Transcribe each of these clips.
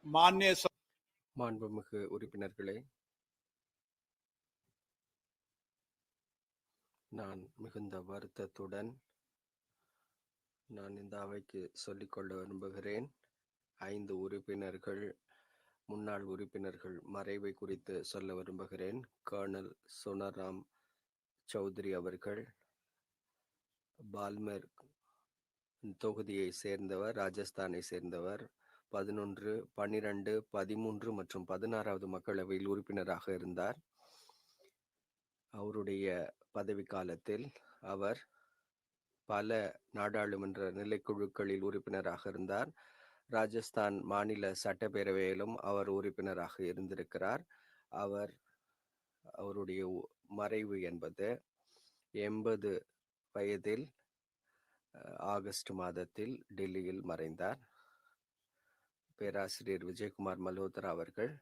माननीय மாண்புமிகு உறுப்பினர்களே, நான் மிகுந்த வருத்தத்துடன் நான் இந்த அவைக்கு சொல்லிக்கொள்ள விரும்புகிறேன். 5 உறுப்பினர்கள், முன்னாள் உறுப்பினர்கள் மறைவை குறித்து சொல்ல விரும்புகிறேன். கர்னல் சுனராம் சௌத்ரி அவர்கள் பால்மேர் தொகுதியை சேர்ந்தவர், ராஜஸ்தானை சேர்ந்தவர். 11, 12, 13 மற்றும் 16வது மக்களவையில் உறுப்பினராக இருந்தார். அவருடைய பதவி காலத்தில் அவர் பல நாடாளுமன்ற நிலைக்குழுக்களில் உறுப்பினராக இருந்தார். ராஜஸ்தான் மாநில சட்டப்பேரவையிலும் அவர் உறுப்பினராக இருந்திருக்கிறார். அவருடைய மறைவு என்பது 80 வயதில் ஆகஸ்ட் மாதத்தில் டெல்லியில் மறைந்தார். பேராசிரியர் விஜயகுமார் மல்ஹோத்ரா அவர்கள்,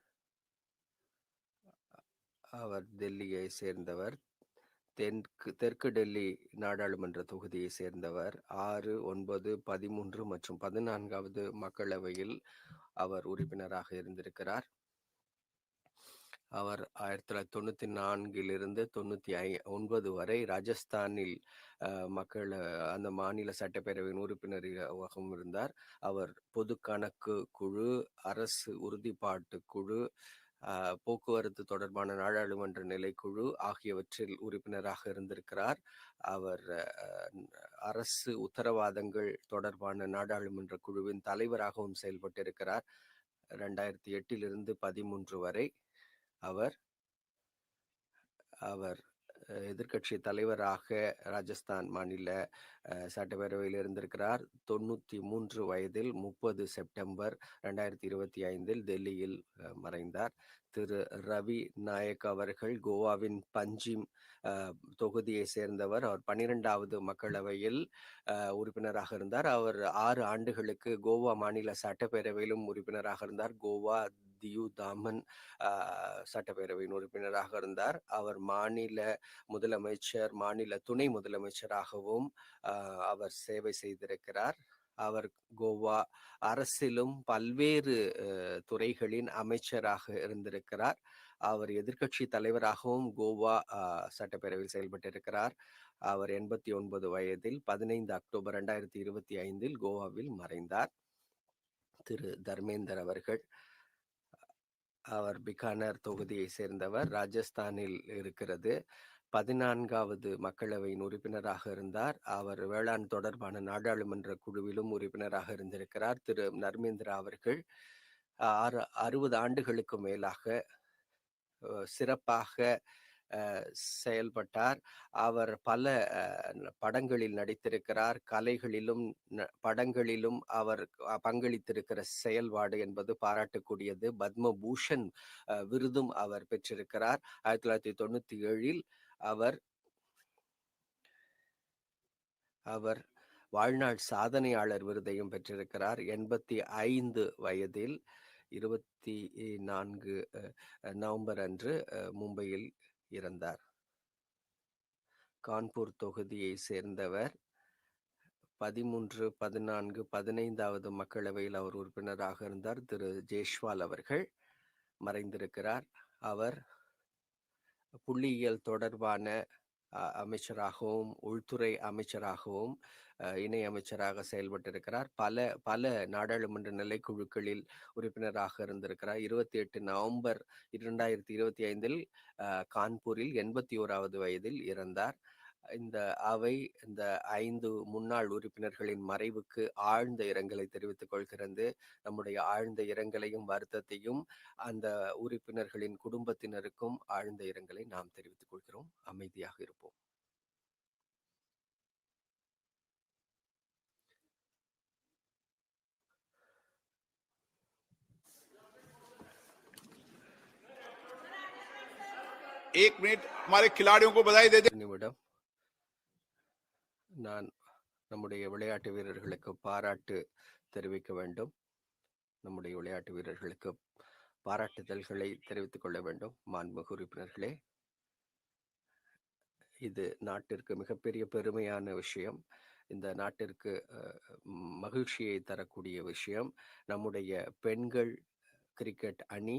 அவர் டெல்லியை சேர்ந்தவர், தெற்கு டெல்லி நாடாளுமன்ற தொகுதியை சேர்ந்தவர். 6, 9, 13 மற்றும் 14வது மக்களவையில் அவர் உறுப்பினராக இருந்திருக்கிறார். அவர் 1994 99 வரை ராஜஸ்தானில் அந்த மாநில சட்டப்பேரவையின் உறுப்பினராகவும் இருந்தார். அவர் பொது கணக்கு குழு, அரசு உறுதிப்பாட்டு குழு, போக்குவரத்து தொடர்பான நாடாளுமன்ற நிலைக்குழு ஆகியவற்றில் உறுப்பினராக இருந்திருக்கிறார். அவர் அரசு உத்தரவாதங்கள் தொடர்பான நாடாளுமன்ற குழுவின் தலைவராகவும் செயல்பட்டிருக்கிறார். 2008 13 வரை அவர் எதிர்கட்சி தலைவராக ராஜஸ்தான் மாநில சட்டப்பேரவையில் இருந்திருக்கிறார். 93 வயதில் 30 செப்டம்பர் 2025 டெல்லியில் மறைந்தார். திரு ரவி நாயக் அவர்கள் கோவாவின் பஞ்சிம் தொகுதியை சேர்ந்தவர். அவர் 12வது மக்களவையில் உறுப்பினராக இருந்தார். அவர் 6 ஆண்டுகளுக்கு கோவா மாநில சட்டப்பேரவையிலும் உறுப்பினராக இருந்தார். கோவா, தியூ, தாமன் சட்டப்பேரவையின் உறுப்பினராக இருந்தார். அவர் மாநில முதலமைச்சர், மாநில துணை முதலமைச்சராகவும் அவர் சேவை செய்திருக்கிறார். அவர் கோவா அரசிலும் பல்வேறு துறைகளின் அமைச்சராக இருந்திருக்கிறார். அவர் எதிர்கட்சி தலைவராகவும் கோவா சட்டப்பேரவையில் செயல்பட்டிருக்கிறார். அவர் 89 வயதில் 15 அக்டோபர் 2025 கோவாவில் மறைந்தார். திரு தர்மேந்தர் அவர்கள், அவர் பிகானர் தொகுதியை சேர்ந்தவர், ராஜஸ்தானில் இருக்கிறது. 14வது மக்களவையின் உறுப்பினராக இருந்தார். அவர் வேளாண் தொடர்பான நாடாளுமன்ற குழுவிலும் உறுப்பினராக இருந்திருக்கிறார். திரு தர்மேந்திரா அவர்கள் 60 ஆண்டுகளுக்கு மேலாக சிறப்பாக செயல்பட்டார். அவர் பல படங்களில் நடித்திருக்கிறார். கலைகளிலும் படங்களிலும் அவர் பங்களித்திருக்கிற செயல்பாடு என்பது பாராட்டக்கூடியது. பத்மபூஷன் விருதும் அவர் பெற்றிருக்கிறார். 1997 அவர் வாழ்நாள் சாதனையாளர் விருதையும் பெற்றிருக்கிறார். 85 வயதில் 24 நவம்பர் அன்று மும்பையில் இறந்தார். கான்பூர் தொகுதியை சேர்ந்தவர். 13, 14, 15வது மக்களவையில் அவர் உறுப்பினராக இருந்தார். திரு ஜெய்ஷ்வால் அவர்கள் மறைந்திருக்கிறார். அவர் புள்ளியியல் தொடர்பான அமைச்சராகவும் உள்துறை அமைச்சராகவும் இணை அமைச்சராக செயல்பட்டிருக்கிறார். பல நாடாளுமன்ற நிலைக்குழுக்களில் உறுப்பினராக இருந்திருக்கிறார். 28 நவம்பர் 2025 கான்பூரில் 81வது வயதில் இறந்தார். இந்த அவை இந்த 5 முன்னாள் உறுப்பினர்களின் மறைவுக்கு ஆழ்ந்த இரங்கலை தெரிவித்துக் கொள்கிறது. நம்முடைய ஆழ்ந்த இரங்கலையும் வருத்தத்தையும் அந்த உறுப்பினர்களின் குடும்பத்தினருக்கும் ஆழ்ந்த இரங்கலை நாம் தெரிவித்துக் கொள்கிறோம். அமைதியாக இருப்போம். एक मिनट हमारे खिलाड़ियों को बधाई दे दे. நிமிடம், நான் நம்முடைய விளையாட்டு வீரர்களுக்கு பாராட்டு தெரிவிக்க வேண்டும். நம்முடைய விளையாட்டு வீரர்களுக்கு பாராட்டுதல்களை தெரிவித்துக் கொள்ள வேண்டும். மாண்புமிகு உறுப்பினர்களே, இது நாட்டிற்கு மிகப்பெரிய பெருமையான விஷயம். இந்த நாட்டிற்கு மகிழ்ச்சியை தரக்கூடிய விஷயம். நம்முடைய பெண்கள் கிரிக்கெட் அணி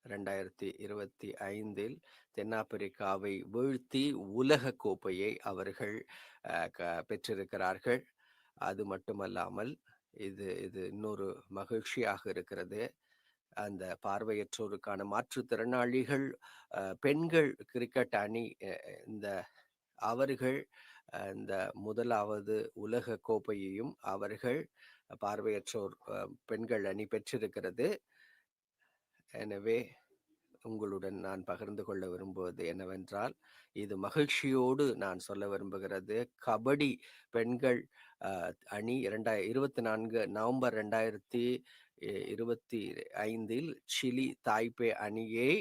2025 தென்னாப்பிரிக்காவை வீழ்த்தி உலக கோப்பையை அவர்கள் பெற்றிருக்கிறார்கள். அது மட்டுமல்லாமல் இது இது இன்னொரு மகிழ்ச்சியாக இருக்கிறது. அந்த பார்வையற்றோருக்கான மாற்றுத்திறனாளிகள் பெண்கள் கிரிக்கெட் அணி இந்த அவர்கள் இந்த முதலாவது உலக கோப்பையையும் அவர்கள் பார்வையற்றோர் பெண்கள் அணி பெற்றிருக்கிறது. எனவே உங்களுடன் நான் பகிர்ந்து கொள்ள விரும்புவது என்னவென்றால், இது மகிழ்ச்சியோடு நான் சொல்ல விரும்புகிறது, கபடி பெண்கள் அணி 24 நவம்பர் 2025 சிலி தாய்பே அணியை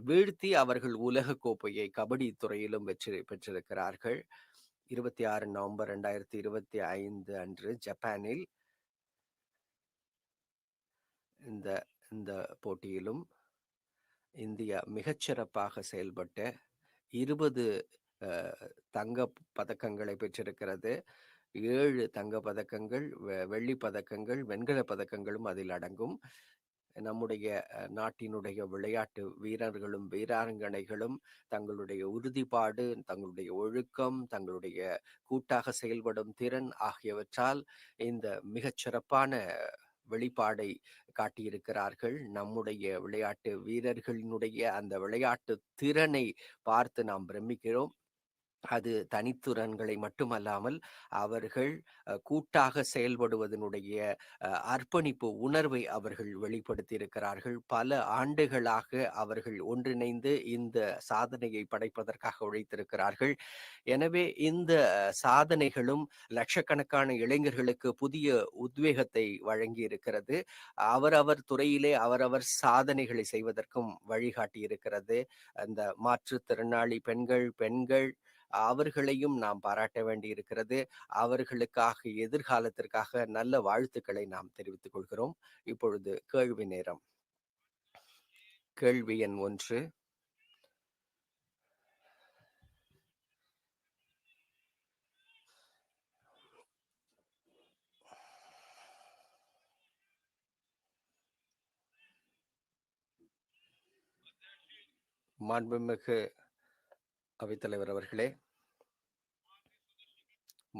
வீழ்த்தி அவர்கள் உலக கோப்பையை கபடி துறையிலும் வெற்றி பெற்றிருக்கிறார்கள். 26 நவம்பர் 2025 அன்று ஜப்பானில் இந்த இந்த போட்டியிலும் இந்தியா மிகச்சிறப்பாக செயல்பட்ட 20 தங்க பதக்கங்களை பெற்றிருக்கிறது. 7 தங்க பதக்கங்கள், வெள்ளி பதக்கங்கள், வெண்கல பதக்கங்களும் அதில் அடங்கும். நம்முடைய நாட்டினுடைய விளையாட்டு வீரர்களும் வீராங்கனைகளும் தங்களுடைய உறுதிப்பாடு, தங்களுடைய ஒழுக்கம், தங்களுடைய கூட்டாக செயல்படும் திறன் ஆகியவற்றால் இந்த மிகச்சிறப்பான வெளிப்பாடை காட்டியிருக்கிறார்கள். நம்முடைய விளையாட்டு வீரர்களினுடைய அந்த விளையாட்டு திறனை பார்த்து நாம் பிரமிக்கிறோம். அது தனித்திறன்களை மட்டுமல்லாமல் அவர்கள் கூட்டாக செயல்படுவதனுடைய அர்ப்பணிப்பு உணர்வை அவர்கள் வெளிப்படுத்தியிருக்கிறார்கள். பல ஆண்டுகளாக அவர்கள் ஒன்றிணைந்து இந்த சாதனையை படைப்பதற்காக உழைத்திருக்கிறார்கள். எனவே இந்த சாதனைகளும் லட்சக்கணக்கான இளைஞர்களுக்கு புதிய உத்வேகத்தை வழங்கி இருக்கிறது. அவரவர் துறையிலே அவரவர் சாதனைகளை செய்வதற்கும் வழிகாட்டி இருக்கிறது. அந்த மாற்றுத்திறனாளி பெண்கள் அவர்களையும் நாம் பாராட்ட வேண்டி இருக்கிறது. அவர்களுக்காக எதிர்காலத்திற்காக நல்ல வாழ்த்துக்களை நாம் தெரிவித்துக் கொள்கிறோம். இப்பொழுது கேள்வி நேரம். கேள்வி எண் 1. மாண்புமிகு அவைத்தலைவர் அவர்களே,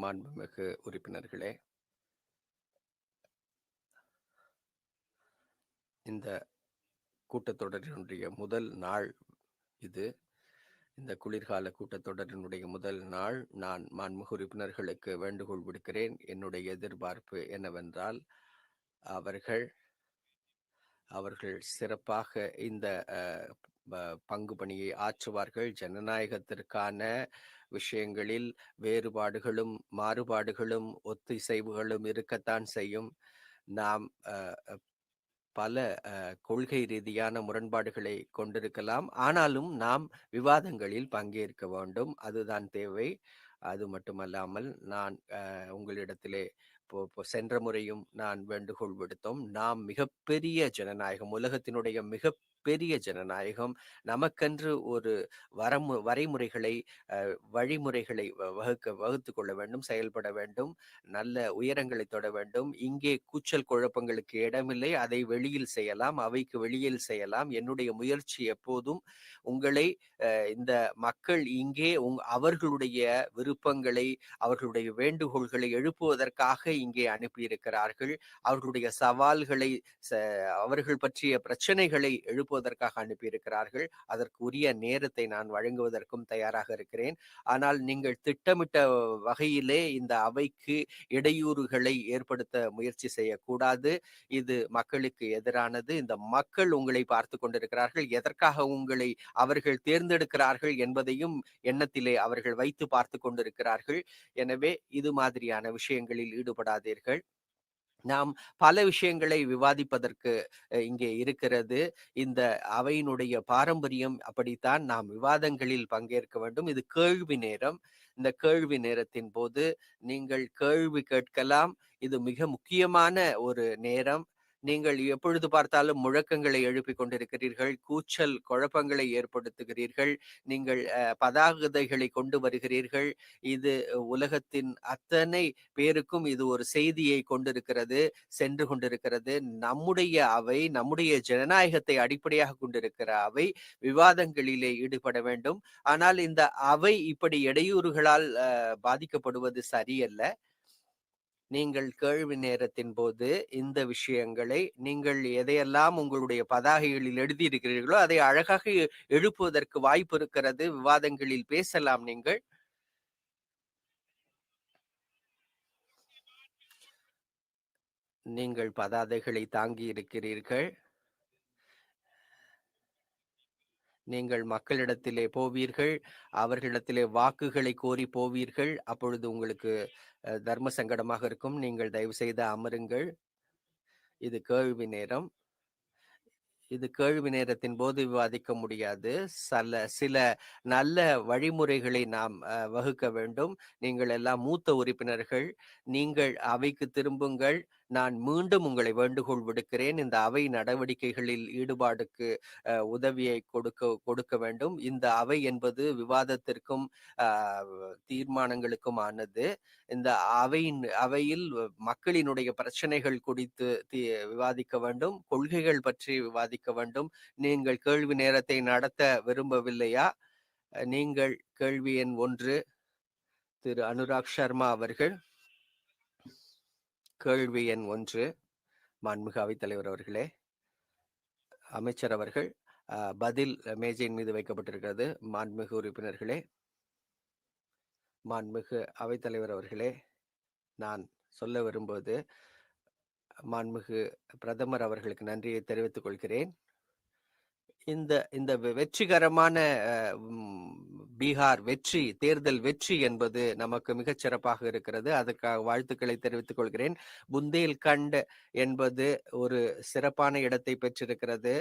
மாண்புமிகு உறுப்பினர்களே, இந்த கூட்டத்தொடரினுடைய முதல் நாள் இது. இந்த குளிர்கால கூட்டத்தொடரினுடைய முதல் நாள் நான் மாண்புமிகு உறுப்பினர்களுக்கு வேண்டுகோள் விடுக்கிறேன். என்னுடைய எதிர்பார்ப்பு என்னவென்றால், அவர்கள் சிறப்பாக இந்த பங்கு பணியை ஆற்றுவார்கள். ஜனநாயகத்திற்கான விஷயங்களில் வேறுபாடுகளும் மாறுபாடுகளும் ஒத்திசைவுகளும் இருக்கத்தான் செய்யும். நாம் பல கொள்கை ரீதியான முரண்பாடுகளை கொண்டிருக்கலாம். ஆனாலும் நாம் விவாதங்களில் பங்கேற்க வேண்டும். அதுதான் தேவை. அது மட்டுமல்லாமல் நான் உங்களிடத்திலே சென்ற முறையும் நான் வேண்டுகோள் விடுத்தோம். நாம் மிகப்பெரிய ஜனநாயகம், உலகத்தினுடைய மிகப்பெரிய ஜனநாயகம். நமக்கென்று ஒரு வரைமுறைகளை வழிமுறைகளை வகுத்து கொள்ள வேண்டும், செயல்பட வேண்டும், நல்ல உயரங்களை தொட வேண்டும். இங்கே கூச்சல் குழப்பங்களுக்கு இடமில்லை. அதை வெளியில் செய்யலாம், அவைக்கு வெளியில் செய்யலாம். என்னுடைய முயற்சி எப்போதும் உங்களை இந்த மக்கள் இங்கே அவர்களுடைய விருப்பங்களை, அவர்களுடைய வேண்டுகோள்களை எழுப்புவதற்காக இங்கே அனுப்பியிருக்கிறார்கள். அவர்களுடைய சவால்களை, அவர்கள் பற்றிய பிரச்சனைகளை எழுப்புவதற்காக அனுப்பியிருக்கிறார்கள். அதற்கு உரிய நேரத்தை நான் வழங்குவதற்கும் தயாராக இருக்கிறேன். ஆனால் நீங்கள் திட்டமிட்ட வகையிலே இந்த அவைக்கு இடையூறுகளை ஏற்படுத்த முயற்சி செய்யக்கூடாது. இது மக்களுக்கு எதிரானது. இந்த மக்கள் உங்களை பார்த்து கொண்டிருக்கிறார்கள். எதற்காக உங்களை அவர்கள் தேர்ந்தெடுக்கிறார்கள் என்பதையும் எண்ணத்திலே அவர்கள் வைத்து பார்த்து கொண்டிருக்கிறார்கள். எனவே இது மாதிரியான விஷயங்களில் ஈடுபடாதீர்கள். நாம் பல விஷயங்களை விவாதிப்பதற்கு இங்கே இருக்கிறது. இந்த அவையினுடைய பாரம்பரியம் அப்படித்தான். நாம் விவாதங்களில் பங்கேற்க வேண்டும். இது கேள்வி நேரம். இந்த கேள்வி நேரத்தின் போது நீங்கள் கேள்வி கேட்கலாம். இது மிக முக்கியமான ஒரு நேரம். நீங்கள் எப்பொழுது பார்த்தாலும் முழக்கங்களை எழுப்பிக் கொண்டிருக்கிறீர்கள், கூச்சல் குழப்பங்களை ஏற்படுத்துகிறீர்கள், நீங்கள் பதாகைகளை கொண்டு வருகிறீர்கள். இது உலகத்தின் அத்தனை பேருக்கும் இது ஒரு செய்தியை கொண்டிருக்கிறது, சென்று கொண்டிருக்கிறது. நம்முடைய அவை, நம்முடைய ஜனநாயகத்தை அடிப்படையாக கொண்டிருக்கிற அவை விவாதங்களிலே ஈடுபட வேண்டும். ஆனால் இந்த அவை இப்படி இடையூறுகளால் பாதிக்கப்படுவது சரியல்ல. நீங்கள் கேள்வி நேரத்தின் போது இந்த விஷயங்களை நீங்கள் எதையெல்லாம் உங்களுடைய பதாகைகளில் எழுதியிருக்கிறீர்களோ அதை அழகாக எழுப்புவதற்கு வாய்ப்பு இருக்கிறது. விவாதங்களில் பேசலாம். நீங்கள் பதாதைகளை தாங்கி இருக்கிறீர்கள். நீங்கள் மக்களிடத்திலே போவீர்கள், அவர்களிடத்திலே வாக்குகளை கோரி போவீர்கள். அப்பொழுது உங்களுக்கு தர்ம சங்கடமாக இருக்கும். நீங்கள் தயவு செய்து அமருங்கள். இது கேள்வி நேரம். இது கேள்வி நேரத்தின் போது விவாதிக்க முடியாது. சில நல்ல வழிமுறைகளை நாம் வகுக்க வேண்டும். நீங்கள் எல்லாம் மூத்த உறுப்பினர்கள். நீங்கள் அவைக்கு திரும்புங்கள். நான் மீண்டும் உங்களை வேண்டுகோள் விடுக்கிறேன். இந்த அவை நடவடிக்கைகளில் ஈடுபாடுக்கு உதவியை கொடுக்க வேண்டும். இந்த அவை என்பது விவாதத்திற்கும் தீர்மானங்களுக்கும் ஆனது. இந்த அவையில் மக்களினுடைய பிரச்சனைகள் குறித்து விவாதிக்க வேண்டும், கொள்கைகள் பற்றி விவாதிக்க வேண்டும். நீங்கள் கேள்வி நேரத்தை நடத்த விரும்பவில்லையா? நீங்கள் கேள்வி எண் 1 திரு அனுராக் சர்மா அவர்கள். கேள்வி எண் 1. மாண்புமிகு அவைத்தலைவர் அவர்களே, அமைச்சர் அவர்கள், பதில் மேஜையின் மீது வைக்கப்பட்டிருக்கிறது. மாண்புமிகு உறுப்பினர்களே, மாண்புமிகு அவைத்தலைவர் அவர்களே, நான் சொல்ல விரும்புவது, மாண்புமிகு பிரதமர் அவர்களுக்கு நன்றியை தெரிவித்துக் கொள்கிறேன். இந்த வெற்றிகரமான பீகார் தேர்தல் வெற்றி என்பது நமக்கு மிகச் சிறப்பாக இருக்கிறது. அதுக்காக வாழ்த்துக்களை தெரிவித்துக் கொள்கிறேன். புந்தேல்கண்ட் என்பது ஒரு சிறப்பான இடத்தை பெற்றிருக்கிறது.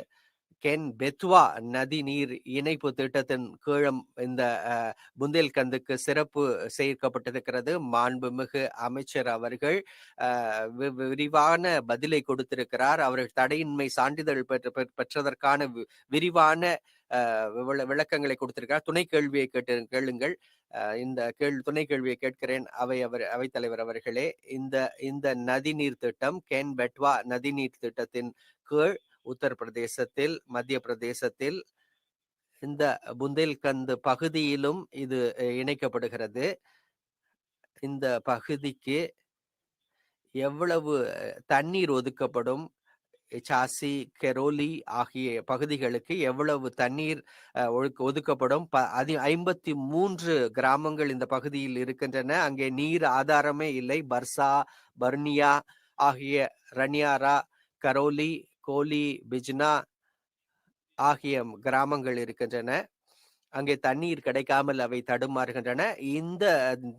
கென் பெத்வா நதி நீர் இணைப்பு திட்டத்தின் கீழம் இந்த புந்தேல்கந்துக்கு சிறப்பு சேர்க்கப்பட்டிருக்கிறது. மாண்புமிகு அமைச்சர் அவர்கள் விரிவான பதிலை கொடுத்திருக்கிறார். அவர்கள் தடையின்மை சான்றிதழ் பெற்றதற்கான விரிவான விளக்கங்களை கொடுத்திருக்கிறார். துணை கேள்வியை கேளுங்கள். இந்த துணை கேள்வியை கேட்கிறேன். அவைத்தலைவர் அவர்களே, இந்த நதிநீர் திட்டம், கேன் பெட்வா நதிநீர் திட்டத்தின் கீழ் உத்தரப்பிரதேசத்தில், மத்திய பிரதேசத்தில், இந்த புந்தேல்கந்து பகுதியிலும் இது இணைக்கப்படுகிறது. இந்த பகுதிக்கு எவ்வளவு தண்ணீர் ஒதுக்கப்படும்? சாசி, கெரோலி ஆகிய பகுதிகளுக்கு எவ்வளவு தண்ணீர் ஒதுக்கப்படும்? 53 கிராமங்கள் இந்த பகுதியில் இருக்கின்றன. அங்கே நீர் ஆதாரமே இல்லை. பர்சா, பர்னியா ஆகிய, ரனியாரா, கரோலி, கோலி, பிஜ்னா ஆகிய கிராமங்கள் இருக்கின்றன. அங்கே தண்ணீர் கிடைக்காமல் அவை தடுமாறுகின்றன. இந்த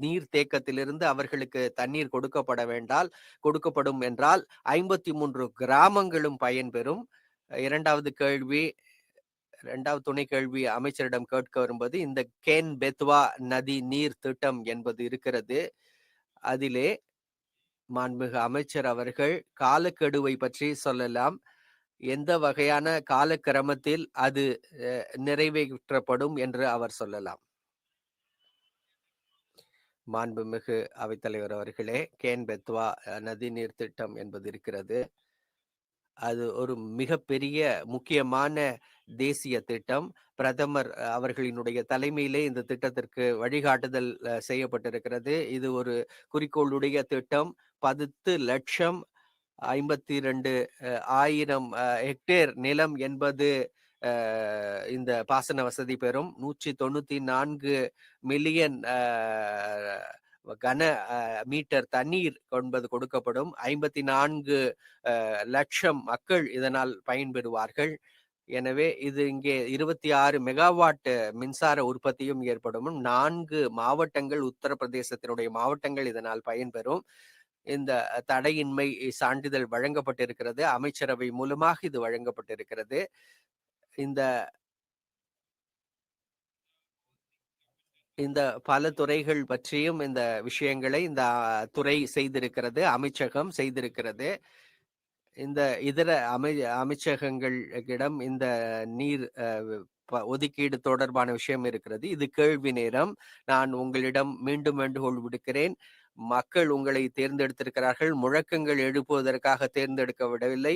நீர் தேக்கத்திலிருந்து அவர்களுக்கு தண்ணீர் கொடுக்கப்படும் என்றால் 53 கிராமங்களும் பயன்பெறும். இரண்டாவது துணை கேள்வி அமைச்சரிடம் கேட்க வரும்போது, இந்த கேன் பெத்வா நதி நீர் திட்டம் என்பது இருக்கிறது. அதிலே மாண்புமிகு அமைச்சர் அவர்கள் காலக்கெடுவை பற்றி சொல்லலாம். எந்த வகையான காலக்கிரமத்தில் அது நிறைவேற்றப்படும் என்று அவர் சொல்லலாம். மாண்புமிகு அவைத்தலைவர் அவர்களே, கேன் பெத்வா நதிநீர் திட்டம் என்பது இருக்கிறது. அது ஒரு மிகப்பெரிய முக்கியமான தேசிய திட்டம். பிரதமர் அவர்களினுடைய தலைமையிலே இந்த திட்டத்திற்கு வழிகாட்டுதல் செய்யப்பட்டிருக்கிறது. இது ஒரு குறிக்கோளுடைய திட்டம். 10,52,000 ஹெக்டேர் நிலம் என்பது இந்த பாசன வசதி பெறும். 194 மில்லியன் கன மீட்டர் தண்ணீர் என்பது கொடுக்கப்படும். 54 லட்சம் மக்கள் இதனால் பயன்பெறுவார்கள். எனவே இது இங்கே 26 மெகாவாட் மின்சார உற்பத்தியும் ஏற்படும். 4 மாவட்டங்கள், உத்தரப்பிரதேசத்தினுடைய மாவட்டங்கள் இதனால் பயன்பெறும். இந்த தடையின்மை சான்றிதழ் வழங்கப்பட்டிருக்கிறது. அமைச்சரவை மூலமாக இது வழங்கப்பட்டிருக்கிறது. இந்த பல துறைகள் பற்றியும் இந்த விஷயங்களை இந்த துறை செய்திருக்கிறது, அமைச்சகம் செய்திருக்கிறது. இந்த இதர அமைச்சகங்களிடம் இந்த நீர் ஒதுக்கீடு தொடர்பான விஷயம் இருக்கிறது. இது கேள்வி நேரம். நான் உங்களிடம் மீண்டும் வேண்டுகோள் விடுக்கிறேன். மக்கள் உங்களை தேர்ந்தெடுத்திருக்கிறார்கள். முழக்கங்கள் எழுப்புவதற்காக தேர்ந்தெடுக்கப்படவில்லை.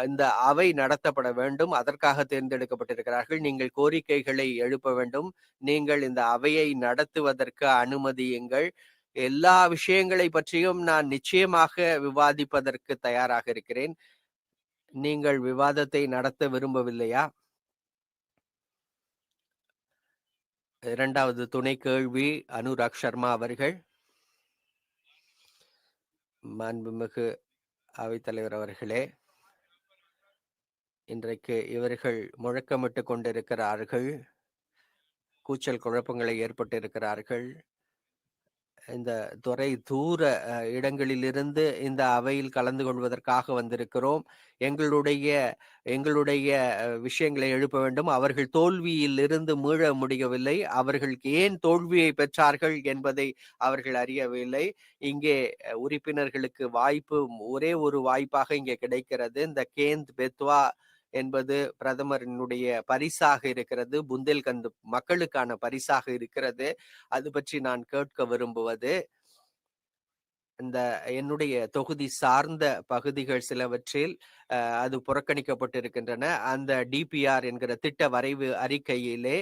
இந்த அவை நடத்தப்பட வேண்டும். அதற்காக தேர்ந்தெடுக்கப்பட்டிருக்கிறார்கள். நீங்கள் கோரிக்கைகளை எழுப்ப வேண்டும். நீங்கள் இந்த அவையை நடத்துவதற்கு அனுமதியுங்கள். எல்லா விஷயங்களை பற்றியும் நான் நிச்சயமாக விவாதிப்பதற்கு தயாராக இருக்கிறேன். நீங்கள் விவாதத்தை நடத்த விரும்பவில்லையா? 2வது துணை கேள்வி அனுராக் சர்மா அவர்கள். மாண்புமிகு அவைத்தலைவர் அவர்களே, இன்றைக்கு இவர்கள் முழக்கமிட்டு கொண்டிருக்கிறார்கள். கூச்சல் குழப்பங்களை ஏற்பட்டிருக்கிறார்கள். இந்த துறை தூர இடங்களிலிருந்து இந்த அவையில் கலந்து கொள்வதற்காக வந்திருக்கிறோம். எங்களுடைய எங்களுடைய விஷயங்களை எழுப்ப வேண்டும். அவர்கள் தோல்வியிலிருந்து மீள முடியவில்லை. அவர்கள் ஏன் தோல்வியை பெற்றார்கள் என்பதை அவர்கள் அறியவில்லை. இங்கே உறுப்பினர்களுக்கு வாய்ப்பு ஒரே ஒரு வாய்ப்பாக இங்கே கிடைக்கிறது. இந்த கேந்த் பெத்வா என்பது பிரதமரினுடைய பரிசாக இருக்கிறது. புந்தேல்கண்ட் மக்களுக்கான பரிசாக இருக்கிறது. அது பற்றி நான் கேட்க விரும்புவது, இந்த என்னுடைய தொகுதி சார்ந்த பகுதிகள் சிலவற்றில் அது புறக்கணிக்கப்பட்டிருக்கின்றன. அந்த டிபிஆர் என்கிற திட்ட வரைவு அறிக்கையிலே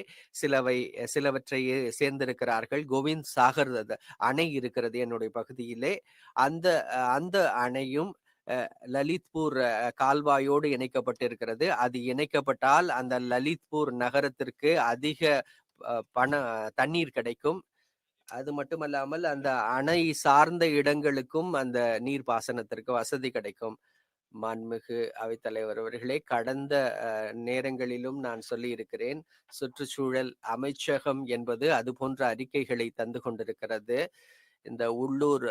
சிலவற்றை சேர்ந்திருக்கிறார்கள். கோவிந்த் சாகர் அணை இருக்கிறது என்னுடைய பகுதியிலே. அந்த அந்த அணையும் லலித்பூர் கால்வாயோடு இணைக்கப்பட்டிருக்கிறது. அது இணைக்கப்பட்டால் அந்த லலித்பூர் நகரத்திற்கு அதிக தண்ணீர் கிடைக்கும். அது மட்டுமல்லாமல் அந்த அணை சார்ந்த இடங்களுக்கும் அந்த நீர் பாசனத்திற்கு வசதி கிடைக்கும். மாண்புமிகு அவைத்தலைவர் அவர்களே, கடந்த நேரங்களிலும் நான் சொல்லியிருக்கிறேன், சுற்றுச்சூழல் அமைச்சகம் என்பது அது போன்ற அறிக்கைகளை தந்து கொண்டிருக்கிறது. இந்த உள்ளூர்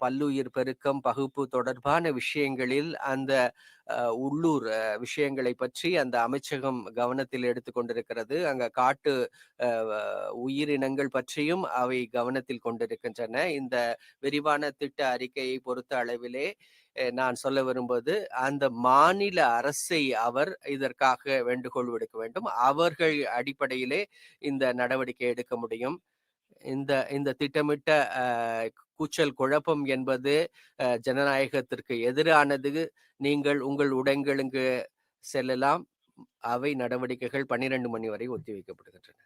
பல்லுயிர் பெருக்கம் பகுப்பு தொடர்பான விஷயங்களில் அந்த உள்ளூர் விஷயங்களை பற்றி அந்த அமைச்சகம் கவனத்தில் எடுத்துக்கொண்டிருக்கிறது. அங்க காட்டு உயிரினங்கள் பற்றியும் அவை கவனத்தில் கொண்டிருக்கின்றன. இந்த விரிவான திட்ட அறிக்கையை பொறுத்த அளவிலே நான் சொல்ல விரும்புவது, அந்த மாநில அரசை அவர் இதற்காக வேண்டுகோள் விடுக்க வேண்டும். அவர்கள் அடிப்படையிலே இந்த நடவடிக்கை எடுக்க முடியும். இந்த திட்டமிட்ட கூச்சல் குழப்பம் என்பது ஜனநாயகத்திற்கு எதிரானது. நீங்கள் உங்கள் இடங்களுக்கு செல்லலாம். அவை நடவடிக்கைகள் 12 மணி வரை ஒத்திவைக்கப்படுகின்றன.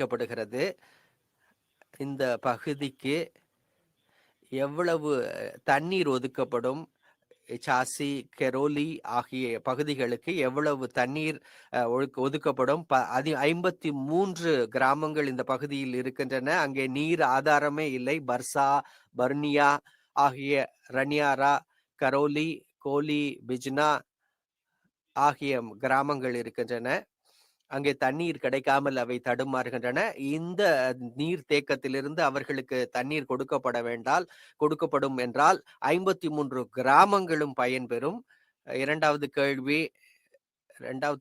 க்கப்படுகிறது. இந்த பகுதிக்கு எவ்வளவு தண்ணீர் ஒதுக்கப்படும்? சாசி, கெரோலி ஆகிய பகுதிகளுக்கு எவ்வளவு தண்ணீர் ஒதுக்கப்படும்? 53 கிராமங்கள் இந்த பகுதியில் இருக்கின்றன. அங்கே நீர் ஆதாரமே இல்லை. பர்சா, பர்னியா ஆகிய ரனியாரா, கரோலி, கோலி, பிஜ்னா ஆகிய கிராமங்கள் இருக்கின்றன. அங்கே தண்ணீர் கிடைக்காமல் அவை தடுமாறுகின்றன. இந்த நீர் தேக்கத்திலிருந்து அவர்களுக்கு தண்ணீர் கொடுக்கப்படும் என்றால் 53 கிராமங்களும் பயன்பெறும். இரண்டாவது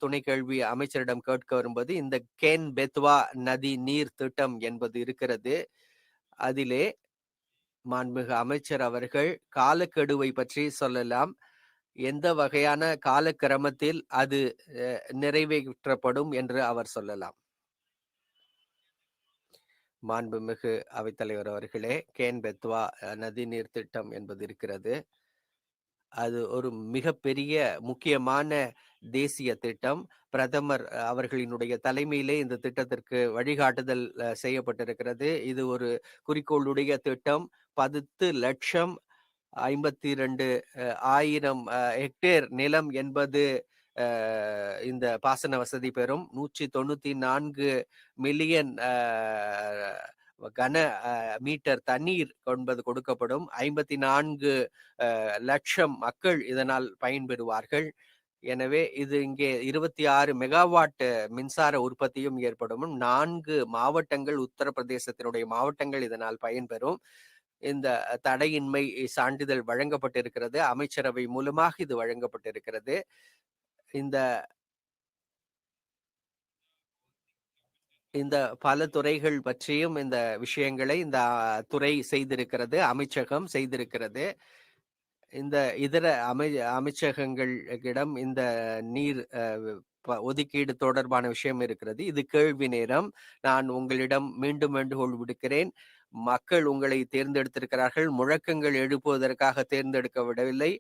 துணை கேள்வி அமைச்சரிடம் கேட்க வரும்போது, இந்த கேன் பெத்வா நதி நீர் திட்டம் என்பது இருக்கிறது. அதிலே மாண்புமிகு அமைச்சர் அவர்கள் காலக்கெடுவை பற்றி சொல்லலாம். எந்த வகையான காலக்கிரமத்தில் அது நிறைவேற்றப்படும் என்று அவர் சொல்லலாம். மாண்புமிகு அவைத்தலைவர் அவர்களே, கேன் பெத்வா நதிநீர் திட்டம் என்பது இருக்கிறது. அது ஒரு மிகப்பெரிய முக்கியமான தேசிய திட்டம். பிரதமர் அவர்களினுடைய தலைமையிலே இந்த திட்டத்திற்கு வழிகாட்டுதல் செய்யப்பட்டிருக்கிறது. இது ஒரு குறிக்கோளுடைய திட்டம். 10,52,1000 ஹெக்டேர் நிலம் என்பது இந்த பாசன வசதி பெறும். 194 மில்லியன் கன மீட்டர் தண்ணீர் என்பது கொடுக்கப்படும். 54 லட்சம் மக்கள் இதனால் பயன்பெறுவார்கள். எனவே இது இங்கே 26 மெகாவாட் மின்சார உற்பத்தியும் ஏற்படும். 4 மாவட்டங்கள், உத்தரப்பிரதேசத்தினுடைய மாவட்டங்கள் இதனால் பயன்பெறும். இந்த தடையின்மை சான்றிதழ் வழங்கப்பட்டிருக்கிறது. அமைச்சரவை மூலமாக இது வழங்கப்பட்டிருக்கிறது. இந்த பல துறைகள் பற்றியும் இந்த விஷயங்களை இந்த துறை செய்திருக்கிறது, அமைச்சகம் செய்திருக்கிறது. இந்த இதர அமைச்சகங்களிடம் இந்த நீர் ஒதுக்கீடு தொடர்பான விஷயம் இருக்கிறது. இது கேள்வி நேரம். நான் உங்களிடம் மீண்டும் வேண்டுகோள் விடுக்கிறேன். மக்கள் உங்களை தேர்ந்தெடுத்திருக்கிறார்கள். முழக்கங்கள் எழுப்புவதற்காக தேர்ந்தெடுக்க விடவில்லை.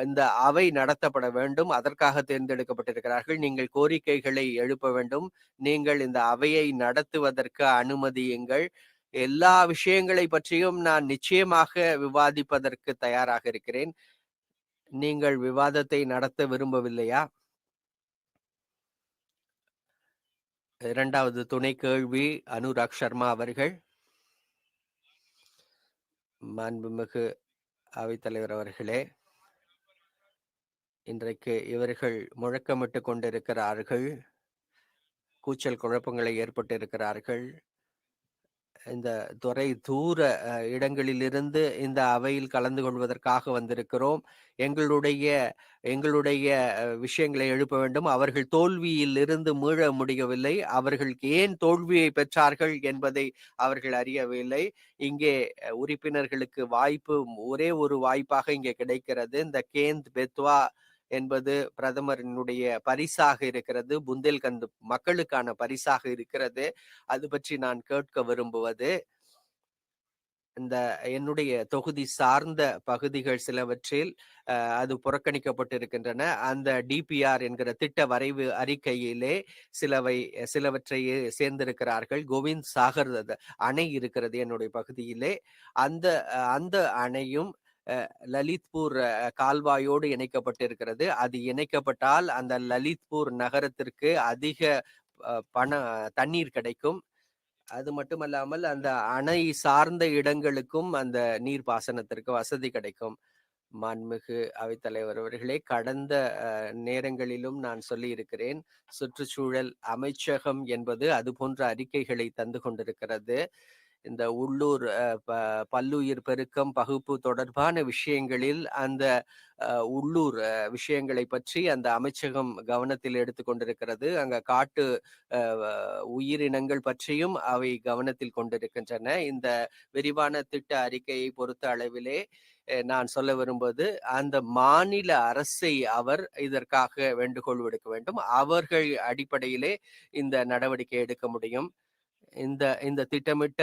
இந்த அவை நடத்தப்பட வேண்டும், அதற்காக தேர்ந்தெடுக்கப்பட்டிருக்கிறார்கள். நீங்கள் கோரிக்கைகளை எழுப்ப வேண்டும். நீங்கள் இந்த அவையை நடத்துவதற்கு அனுமதியுங்கள். எல்லா விஷயங்களை பற்றியும் நான் நிச்சயமாக விவாதிப்பதற்கு தயாராக இருக்கிறேன். நீங்கள் விவாதத்தை நடத்த விரும்பவில்லையா? இரண்டாவது துணை கேள்வி அனுராக் சர்மா அவர்கள். மாண்புமிகு அவைத்தலைவர் அவர்களே, இன்றைக்கு இவர்கள் முழக்கமிட்டு கொண்டிருக்கிறார்கள், கூச்சல் குழப்பங்களை ஏற்பட்டிருக்கிறார்கள். இந்த துறை தூர இடங்களிலிருந்து இந்த அவையில் கலந்து கொள்வதற்காக வந்திருக்கிறோம். எங்களுடைய விஷயங்களை எழுப்ப வேண்டும். அவர்கள் தோல்வியில் இருந்து மீள முடியவில்லை. அவர்கள் ஏன் தோல்வியை பெற்றார்கள் என்பதை அவர்கள் அறியவில்லை. இங்கே உறுப்பினர்களுக்கு ஒரே ஒரு வாய்ப்பாக இங்கே கிடைக்கிறது. இந்த கேந்த் பெத்வா என்பது பிரதமரினுடைய பரிசாக இருக்கிறது. புந்தேல்கண்ட் மக்களுக்கான பரிசாக இருக்கிறது. அது பற்றி நான் கேட்க விரும்புவது, இந்த என்னுடைய தொகுதி சார்ந்த பகுதிகள் சிலவற்றில் அது புறக்கணிக்கப்பட்டிருக்கின்றன. அந்த டிபிஆர் என்கிற திட்ட வரைவு அறிக்கையிலே சிலவற்றை சேர்ந்திருக்கிறார்கள். கோவிந்த் சாகர் அணை இருக்கிறது என்னுடைய பகுதியிலே. அந்த அணையும் லலித்பூர் கால்வாயோடு இணைக்கப்பட்டிருக்கிறது. அது இணைக்கப்பட்டால் அந்த லலித்பூர் நகரத்திற்கு அதிக தண்ணீர் கிடைக்கும். அது மட்டுமல்லாமல் அந்த அணை சார்ந்த இடங்களுக்கும் அந்த நீர் பாசனத்திற்கு வசதி கிடைக்கும். மாண்புமிகு அவைத்தலைவர் அவர்களே, கடந்த நேரங்களிலும் நான் சொல்லி இருக்கிறேன், சுற்றுச்சூழல் அமைச்சகம் என்பது அது போன்ற அறிக்கைகளை தந்து கொண்டிருக்கிறது. இந்த உள்ளூர் பல்லுயிர் பெருக்கம் பகுப்பு தொடர்பான விஷயங்களில் அந்த உள்ளூர் விஷயங்களை பற்றி அந்த அமைச்சகம் கவனத்தில் எடுத்துக்கொண்டிருக்கிறது. அங்க காட்டு உயிரினங்கள் பற்றியும் அவை கவனத்தில் கொண்டிருக்கின்றன. இந்த விரிவான திட்ட அறிக்கையை பொறுத்த அளவிலே நான் சொல்ல விரும்புவது, அந்த மாநில அரசை அவர் இதற்காக வேண்டுகோள் விடுக்க வேண்டும். அவர்கள் அடிப்படையிலே இந்த நடவடிக்கை எடுக்க முடியும். இந்த திட்டமிட்ட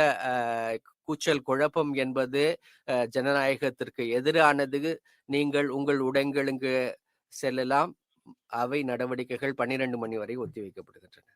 கூச்சல் குழப்பம் என்பது ஜனநாயகத்திற்கு எதிரானது. நீங்கள் உங்கள் உடங்களுக்கு செல்லலாம். அவை நடவடிக்கைகள் 12 மணி வரை ஒத்திவைக்கப்படுகின்றன.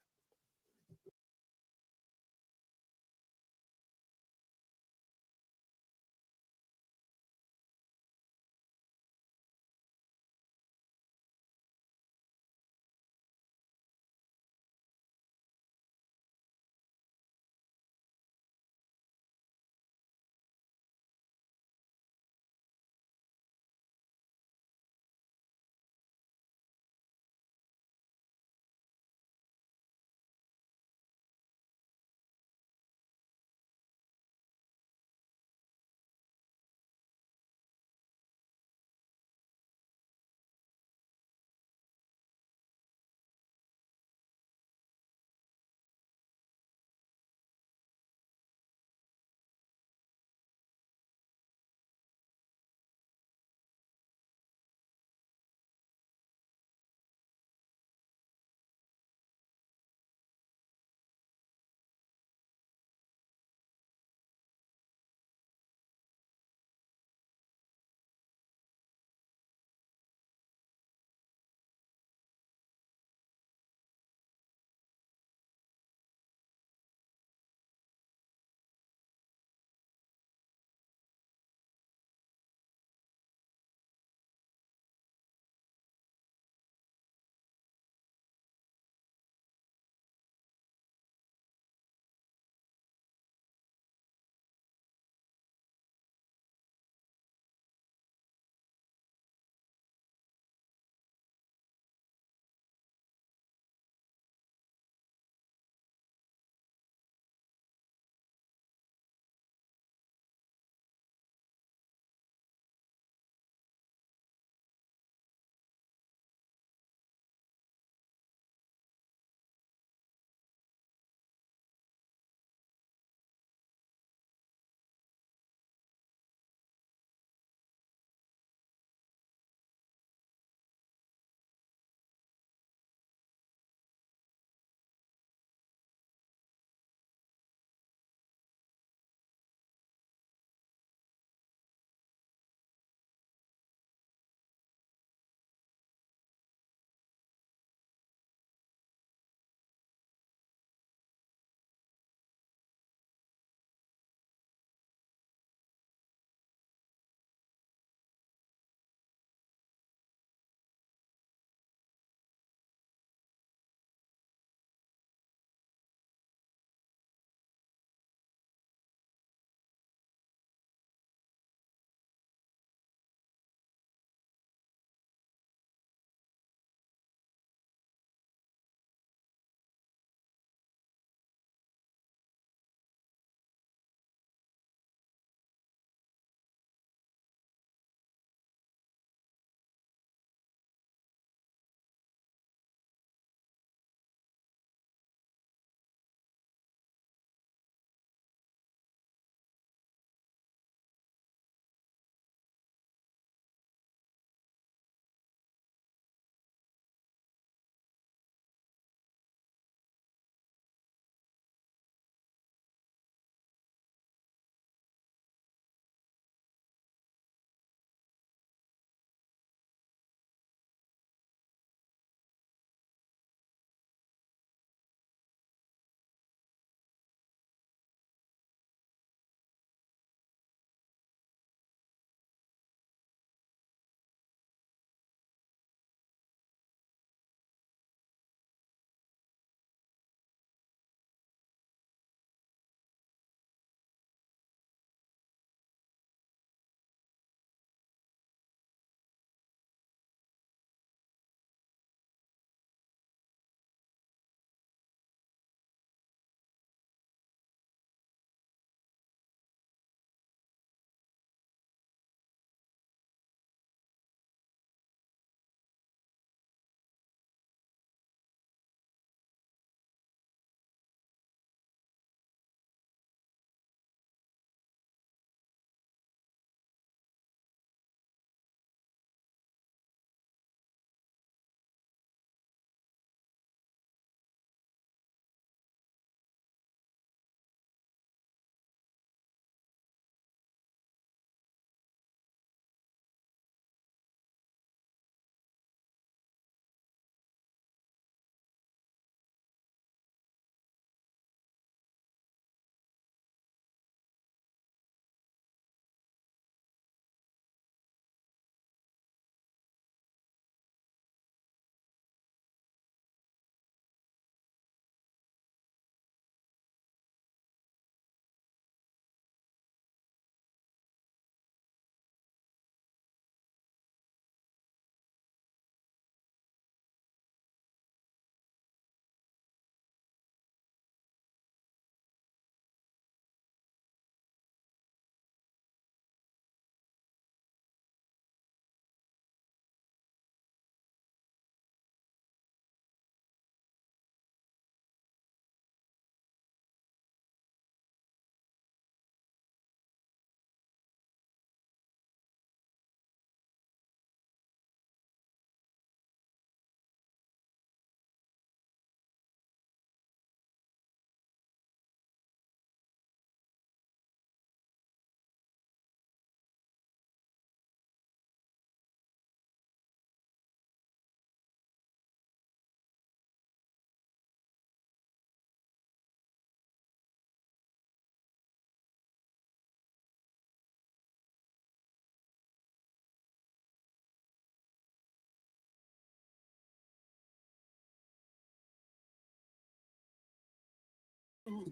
to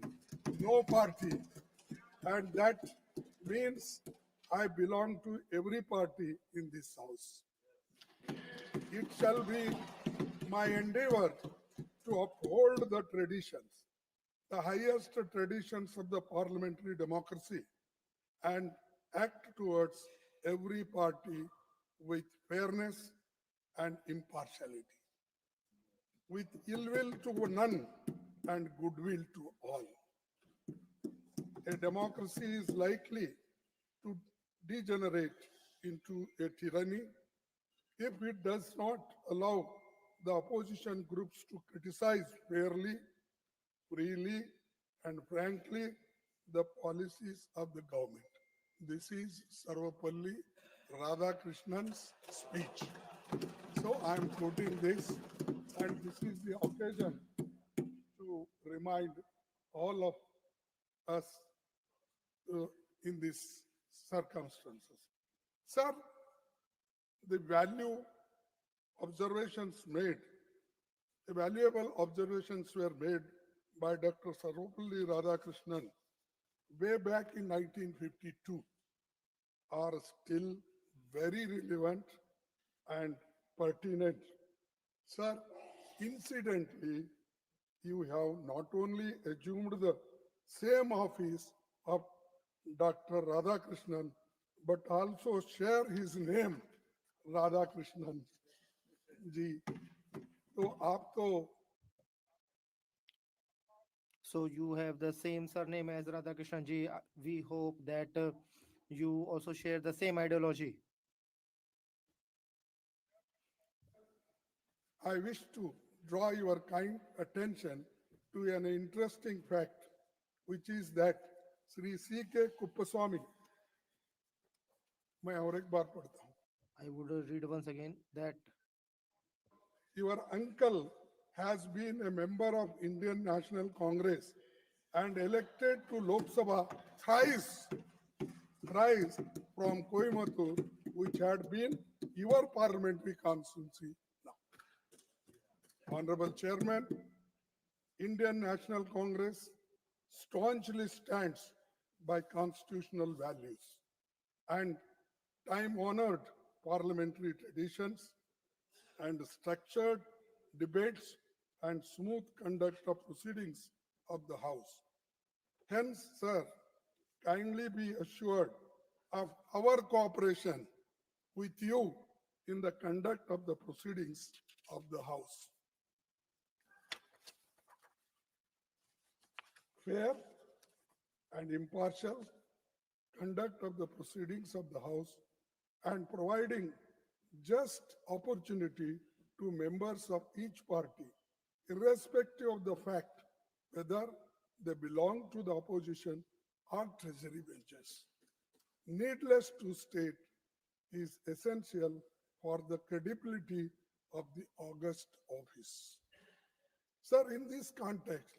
no party, and that means I belong to every party in this house. It shall be my endeavor to uphold the traditions, the highest traditions of the parliamentary democracy, and act towards every party with fairness and impartiality, with ill will to none and goodwill to all. A democracy is likely to degenerate into a tyranny if it does not allow the opposition groups to criticize fairly, freely, and frankly the policies of the government. This is Sarvapalli Radhakrishnan's speech. So I am quoting this, and this is the occasion to remind all of us in these circumstances. Sir, the valuable observations were made by Dr. Sarvapalli Radhakrishnan way back in 1952 are still very relevant and pertinent. Sir, incidentally, you have not only assumed the same office of Dr. Radhakrishnan, but also share his name, Radhakrishnan जी. तो आप तो So you have the same surname as Radhakrishnan ji. We hope that you also share the same ideology. I wish to draw your kind attention to an interesting fact, which is that Sri C.K. Kuppaswamy, मैं और एक बार पढ़ता हूँ. I would read once again that Your uncle has been a member of Indian National Congress and elected to Lok Sabha thrice from Coimbatore, which had been your parliamentary constituency now. Honorable Chairman, Indian National Congress staunchly stands by constitutional values and time-honored parliamentary traditions and structured debates and smooth conduct of proceedings of the House. Hence, sir, kindly be assured of our cooperation with you in the conduct of the proceedings of the House. Fair and impartial conduct of the proceedings of the House and providing just opportunity to members of each party, irrespective of the fact whether they belong to the opposition or treasury benches. Needless to state, is essential for the credibility of the august office. Sir, in this context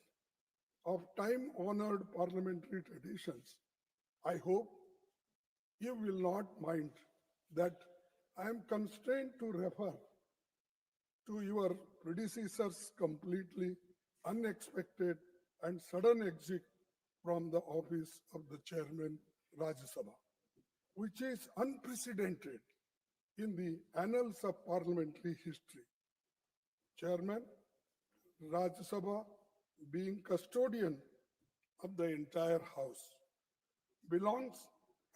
of time-honored parliamentary traditions, I hope you will not mind that I am constrained to refer to your predecessor's completely unexpected and sudden exit from the office of the chairman Rajya Sabha, which is unprecedented in the annals of parliamentary history. Chairman Rajya Sabha, being custodian of the entire house, belongs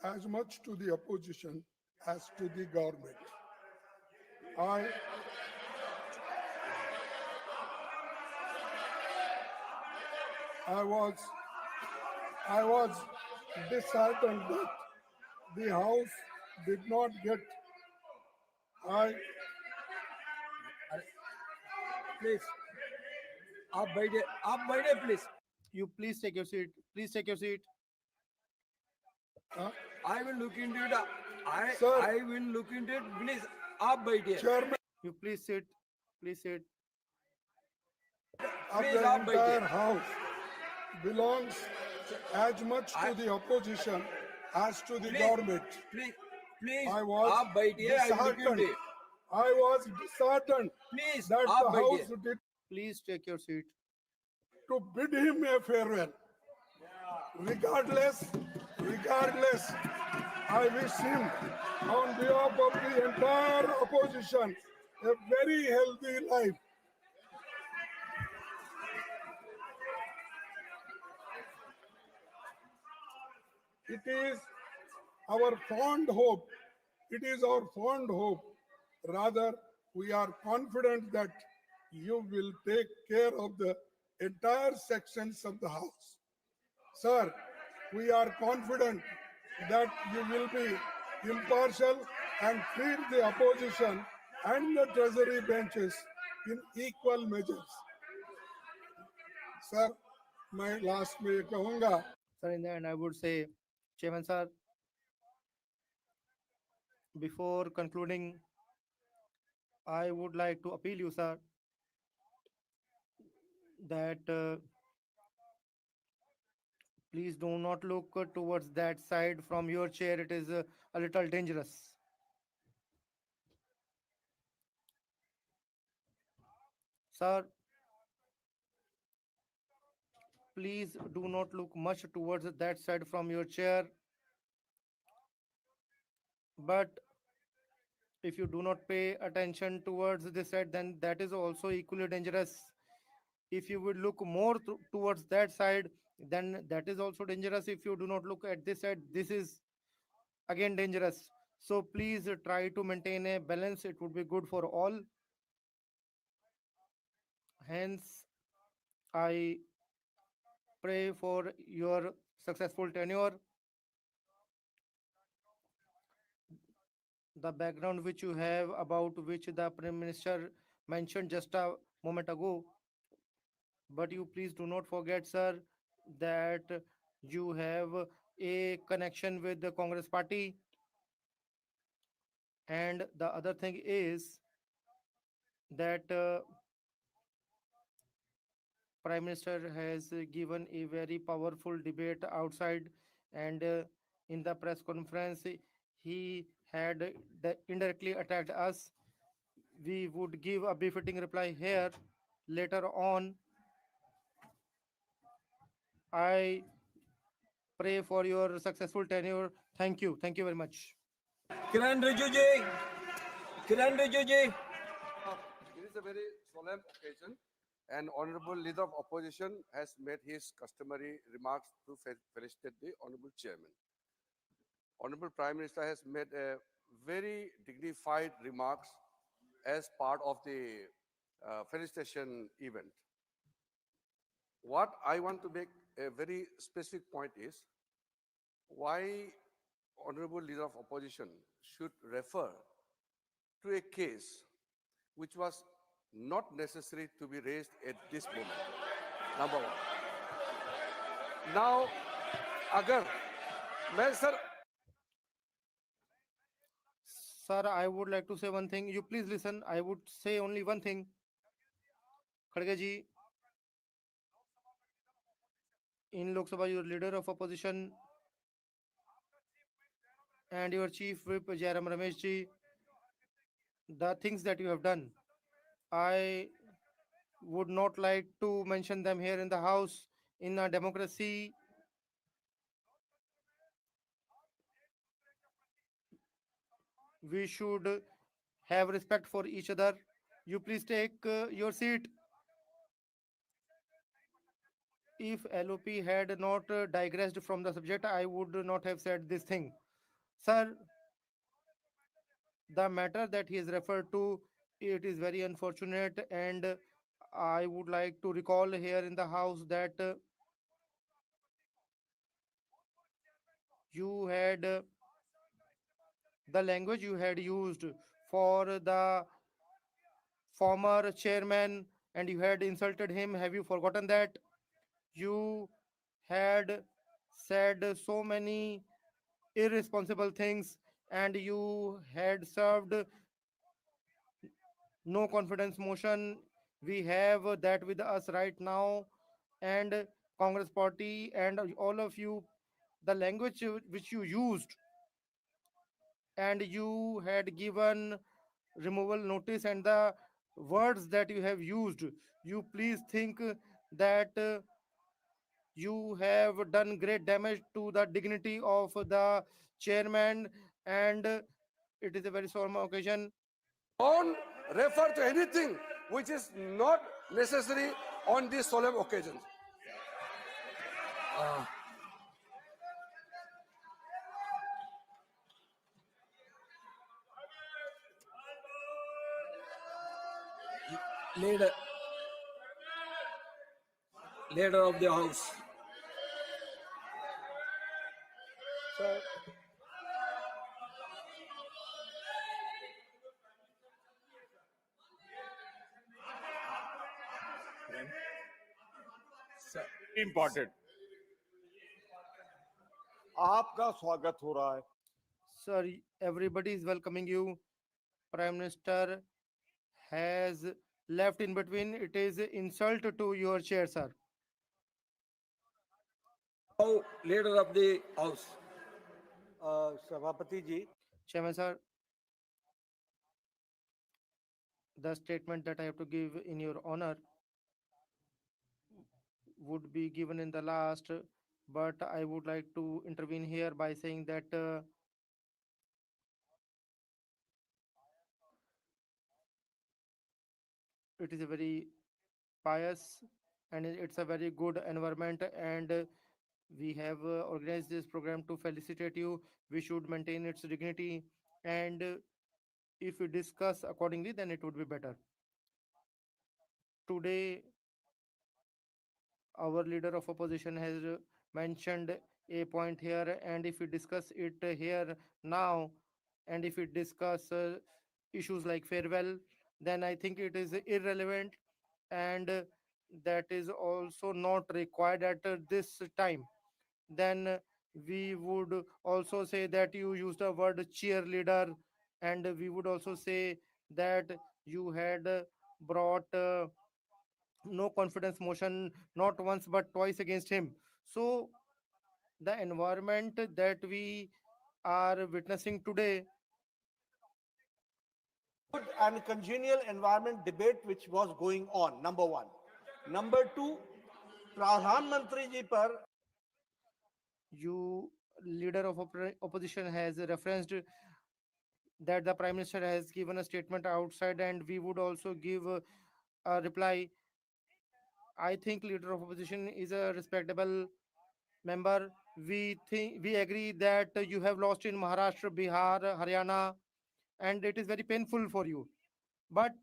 as much to the opposition as to the government. I was disheartened that the House did not get. Please, आप बैठे please. you please take your seat. Please take your seat. I will look into it. Sir. I will look into it. Please, आप बैठिए. Chairman You please sit. Please sit. of Please, the आप entire बैठिए. House belongs as much to the opposition as to the government. Please, I was आप बैठिए. I will look into disheartened. it. I was disheartened Please, that आप the House बैठिए. did. Please take your seat. to bid him a farewell. Regardless, regardless, I wish him, on behalf of the entire opposition, a very healthy life. It is our fond hope, it is our fond hope, rather, we are confident that you will take care of the entire sections of the House. Sir, we are confident that you will be impartial and treat the opposition and the treasury benches in equal measures. Sir, मैं last में ये कहूंगा, Sir, in the end, I would say, Chairman sir, before concluding, I would like to appeal you, sir, that please do not look towards that side from your chair. It is a little dangerous. Sir, please do not look much towards that side from your chair. But if you do not pay attention towards this side, then that is also equally dangerous. If you would look more towards that side, then that is also dangerous. If you do not look at this side, this is again dangerous. So please try to maintain a balance. It would be good for all. Hence, I pray for your successful tenure. The background which you have, about which the Prime Minister mentioned just a moment ago, but you please do not forget, sir, that you have a connection with the Congress party. And the other thing is that Prime Minister has given a very powerful debate outside, and in the press conference, he had indirectly attacked us. We would give a befitting reply here. Later on, I pray for your successful tenure. Thank you. Thank you very much. Kiran Rijuji. Kiran Rijuji. It is a very solemn occasion, and Honorable Leader of Opposition has made his customary remarks to felicitate the Honorable Chairman. Honorable Prime Minister has made a very dignified remarks as part of the felicitation event. What I want to make a very specific point is why Honorable Leader of Opposition should refer to a case which was not necessary to be raised at this moment. Number one. Now, agar मैं sir Sir, I would like to say one thing. You please listen. I would say only one thing. Khadge ji, in Lok Sabha, your leader of opposition and your chief whip Jairam Ramesh ji, the things that you have done, I would not like to mention them here in the house. In a democracy, we should have respect for each other. You please take your seat. If LOP had not digressed from the subject, I would not have said this thing. Sir, the matter that he has referred to, it is very unfortunate, and I would like to recall here in the house that you had the language you had used for the former chairman, and you had insulted him. Have you forgotten that? You had said so many irresponsible things, and you had served no confidence motion. We have that with us right now, and Congress party and all of you, the language which you used, and you had given removal notice, and the words that you have used, you please think that you have done great damage to the dignity of the chairman, and it is a very solemn occasion. Don't refer to anything which is not necessary on these solemn occasions. Leader, leader of the house. Important. आपका स्वागत हो रहा है Sir, everybody is welcoming you. Prime Minister has left in between. It is insult to your chair, sir. Now, leader of the house. सभापति जी Chairman, sir, the statement that I have to give in your honor would be given in the last, but I would like to intervene here by saying that it is a very pious and it's a very good environment, and we have organized this program to felicitate you. We should maintain its dignity, and if we discuss accordingly, then it would be better. Today, our leader of opposition has mentioned a point here, and if we discuss it here now, and if we discuss issues like farewell, then I think it is irrelevant, and that is also not required at this time. Then we would also say that you used the word cheerleader, and we would also say that you had brought no confidence motion not once but twice against him. So the environment that we are witnessing today, good and congenial environment debate which was going on, number one. Number two, प्रधानमंत्री जी पर you leader of opposition has referenced that the prime minister has given a statement outside, and we would also give a reply. I think leader of opposition is a respectable member. We agree that you have lost in Maharashtra, Bihar, Haryana, and it is very painful for you. But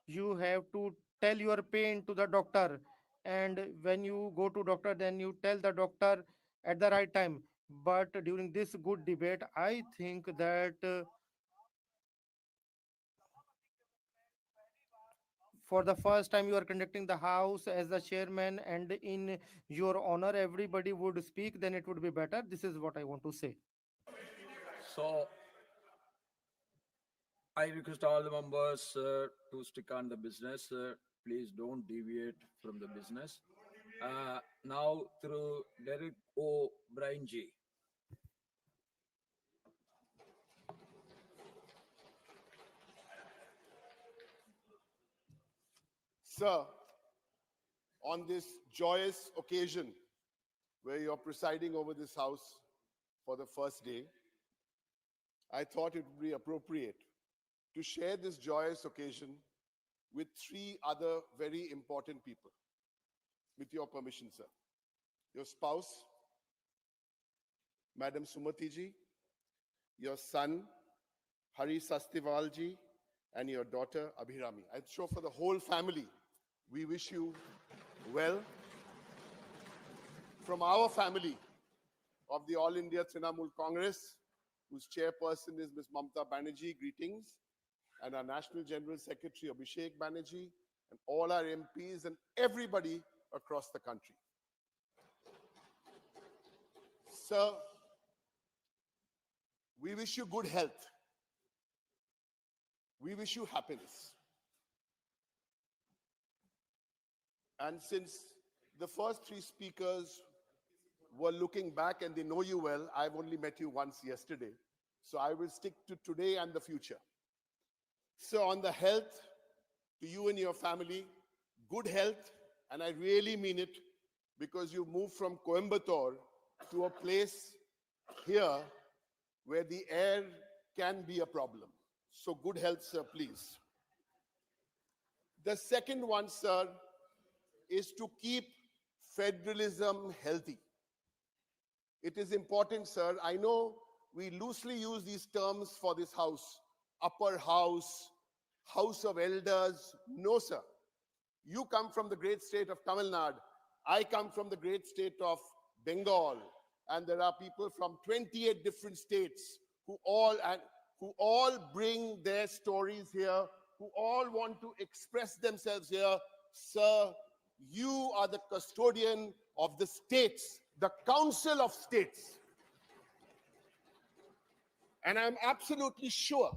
you have to tell your pain to the doctor, and when you go to doctor, then you tell the doctor at the right time. But during this good debate, I think that for the first time you are conducting the house as the chairman, and in your honor everybody would speak, then it would be better. This is what I want to say. So, I request all the members to stick on the business. Please don't deviate from the business. Now, through Derek O'Brien G. Sir, on this joyous occasion where you're presiding over this house for the first day, I thought it would be appropriate to share this joyous occasion with three other very important people. With your permission, sir. Your spouse, Madam Sumati ji, your son, Hari Sastival ji, and your daughter, Abhirami. I'm sure for the whole family, we wish you well. From our family of the All India Trinamool Congress, whose chairperson is Ms. Mamta Banerjee, greetings, and our National General Secretary, Abhishek Banerjee, and all our MPs and everybody across the country. Sir, we wish you good health. We wish you happiness. And since the first three speakers were looking back and they know you well, I've only met you once yesterday. So I will stick to today and the future. So on the health, to you and your family, good health, and I really mean it because you moved from Coimbatore to a place here where the air can be a problem. So good health, sir, please. The second one, sir, is to keep federalism healthy. It is important, sir. I know we loosely use these terms for this house. Upper house, house of elders. No, sir. You come from the great state of Tamil Nadu. I come from the great state of Bengal. And there are people from 28 different states who all bring their stories here, who all want to express themselves here. Sir, you are the custodian of the states, the Council of States. And I'm absolutely sure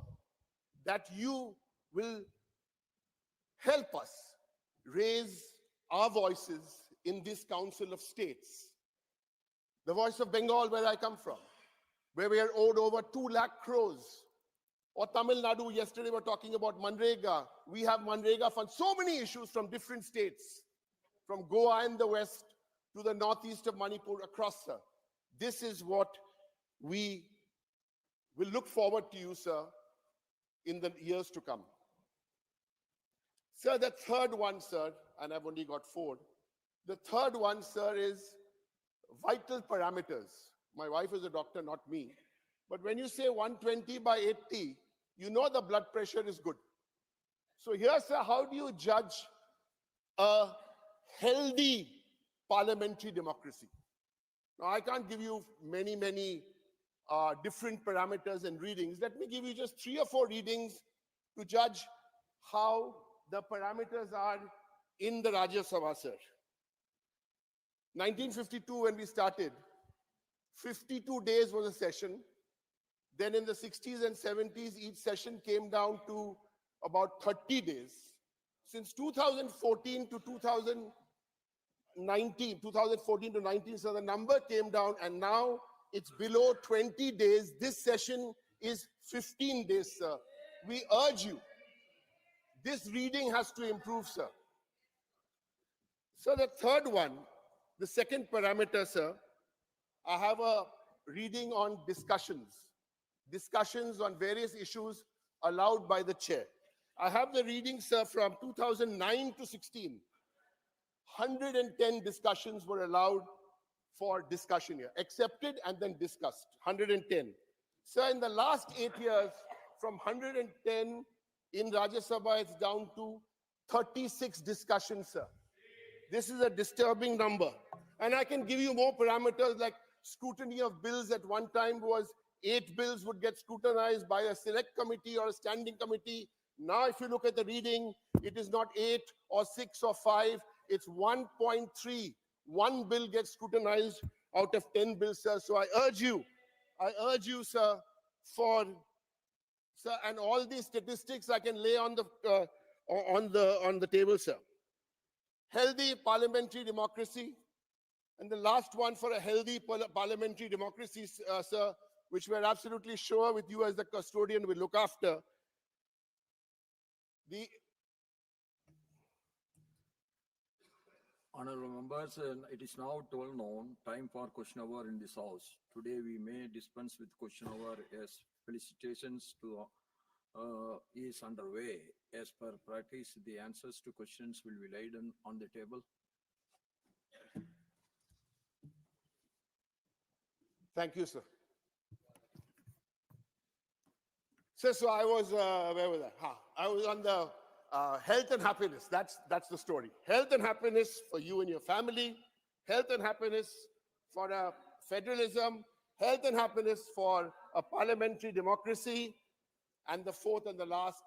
that you will help us raise our voices in this Council of States. The voice of Bengal, where I come from, where we are owed over 2 lakh crores. Or Tamil Nadu, yesterday we were talking about Manrega. We have Manrega funds, so many issues from different states, from Goa in the west to the northeast of Manipur across, sir. This is what we will look forward to you, sir, in the years to come. Sir, the third one, sir, and I've only got 4. The third one, sir, is vital parameters. My wife is a doctor, not me. But when you say 120/80, you know the blood pressure is good. So here, sir, how do you judge a healthy parliamentary democracy? Now, I can't give you many different parameters and readings. Let me give you just 3 or 4 readings to judge how the parameters are in the Rajya Sabha, sir. 1952, when we started, 52 days was a session. Then in the 60s and 70s, each session came down to about 30 days. Since 2014 to 19, so the number came down, and now it's below 20 days. This session is 15 days, sir. We urge you, this reading has to improve, sir. So the third one, the second parameter, sir, I have a reading on discussions on various issues allowed by the chair. I have the reading, sir, from 2009 to 16. 110 discussions were allowed for discussion here, accepted and then discussed, 110. Sir, in the last 8 years, from 110 in Rajya Sabha, it's down to 36 discussions, sir. This is a disturbing number. And I can give you more parameters, like scrutiny of bills. At one time was 8 bills would get scrutinized by a select committee or a standing committee. Now, if you look at the reading, it is not 8 or 6 or 5, it's 1.3. 1 bill gets scrutinized out of 10 bills, sir. So I urge you, sir, sir, and all these statistics I can lay on the table, sir. Healthy parliamentary democracy. And the last one for a healthy parliamentary democracy, sir, which we're absolutely sure with you as the custodian will look after. Honorable members, it is now 12 noon, time for question hour in this house. Today we may dispense with question hour as felicitations to is underway. As per practice, the answers to questions will be laid on the table. Thank you, sir. Sir, so I was, where was I? I was on the health and happiness. That's the story. Health and happiness for you and your family. Health and happiness for a federalism. Health and happiness for a parliamentary democracy. And the fourth and the last,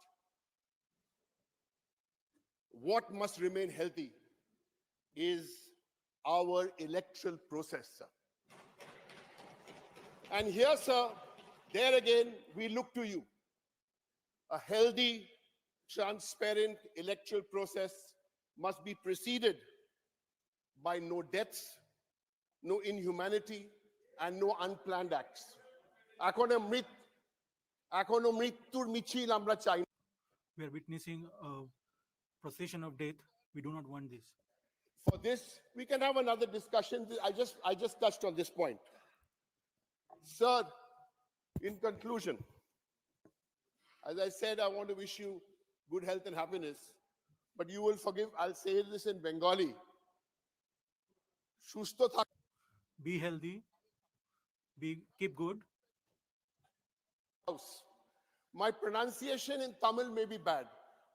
what must remain healthy is our electoral process, sir. And here, sir, there again, we look to you. A healthy, transparent electoral process must be preceded by no deaths, no inhumanity, and no unplanned acts. We are witnessing a procession of death. We do not want this. For this, we can have another discussion. I just touched on this point. Sir, in conclusion, as I said, I want to wish you good health and happiness. But you will forgive, I'll say this in Bengali. Shusto thak. Be healthy. Keep good. House. My pronunciation in Tamil may be bad,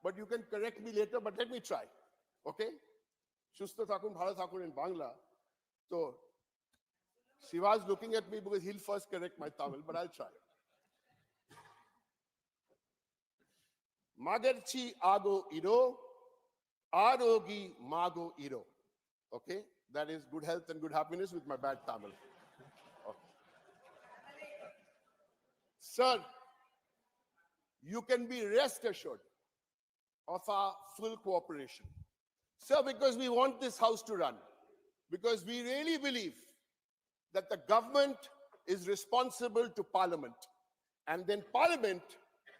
but you can correct me later, but let me try. Okay? Shusto thakun, bhalo thakun in Bangla. So, Shiva's looking at me because he'll first correct my Tamil, but I'll try. Magarchi ago iro, arogi mago iro. Okay? That is good health and good happiness with my bad Tamil. Okay. Sir, you can be rest assured of our full cooperation. Sir, because we want this house to run, because we really believe that the government is responsible to Parliament, and then Parliament,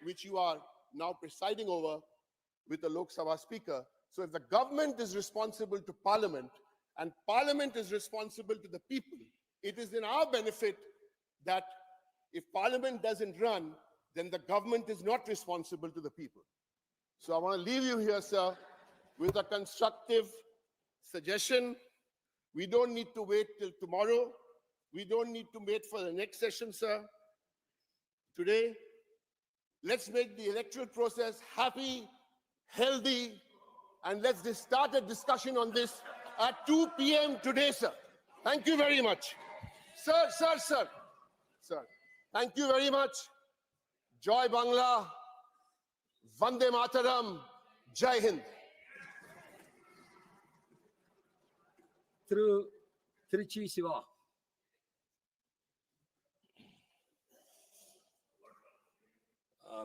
which you are now presiding over with the Lok Sabha Speaker. So if the government is responsible to Parliament and Parliament is responsible to the people, it is in our benefit that if Parliament doesn't run, then the government is not responsible to the people. So I want to leave you here, sir, with a constructive suggestion. We don't need to wait till tomorrow. We don't need to wait for the next session, sir. Today, let's make the electoral process happy, healthy, and let's just start a discussion on this at 2 p.m. today, sir. Thank you very much. Sir. Thank you very much. Joy Bangla, Vande Mataram, Jai Hind. Through Trichy Siva.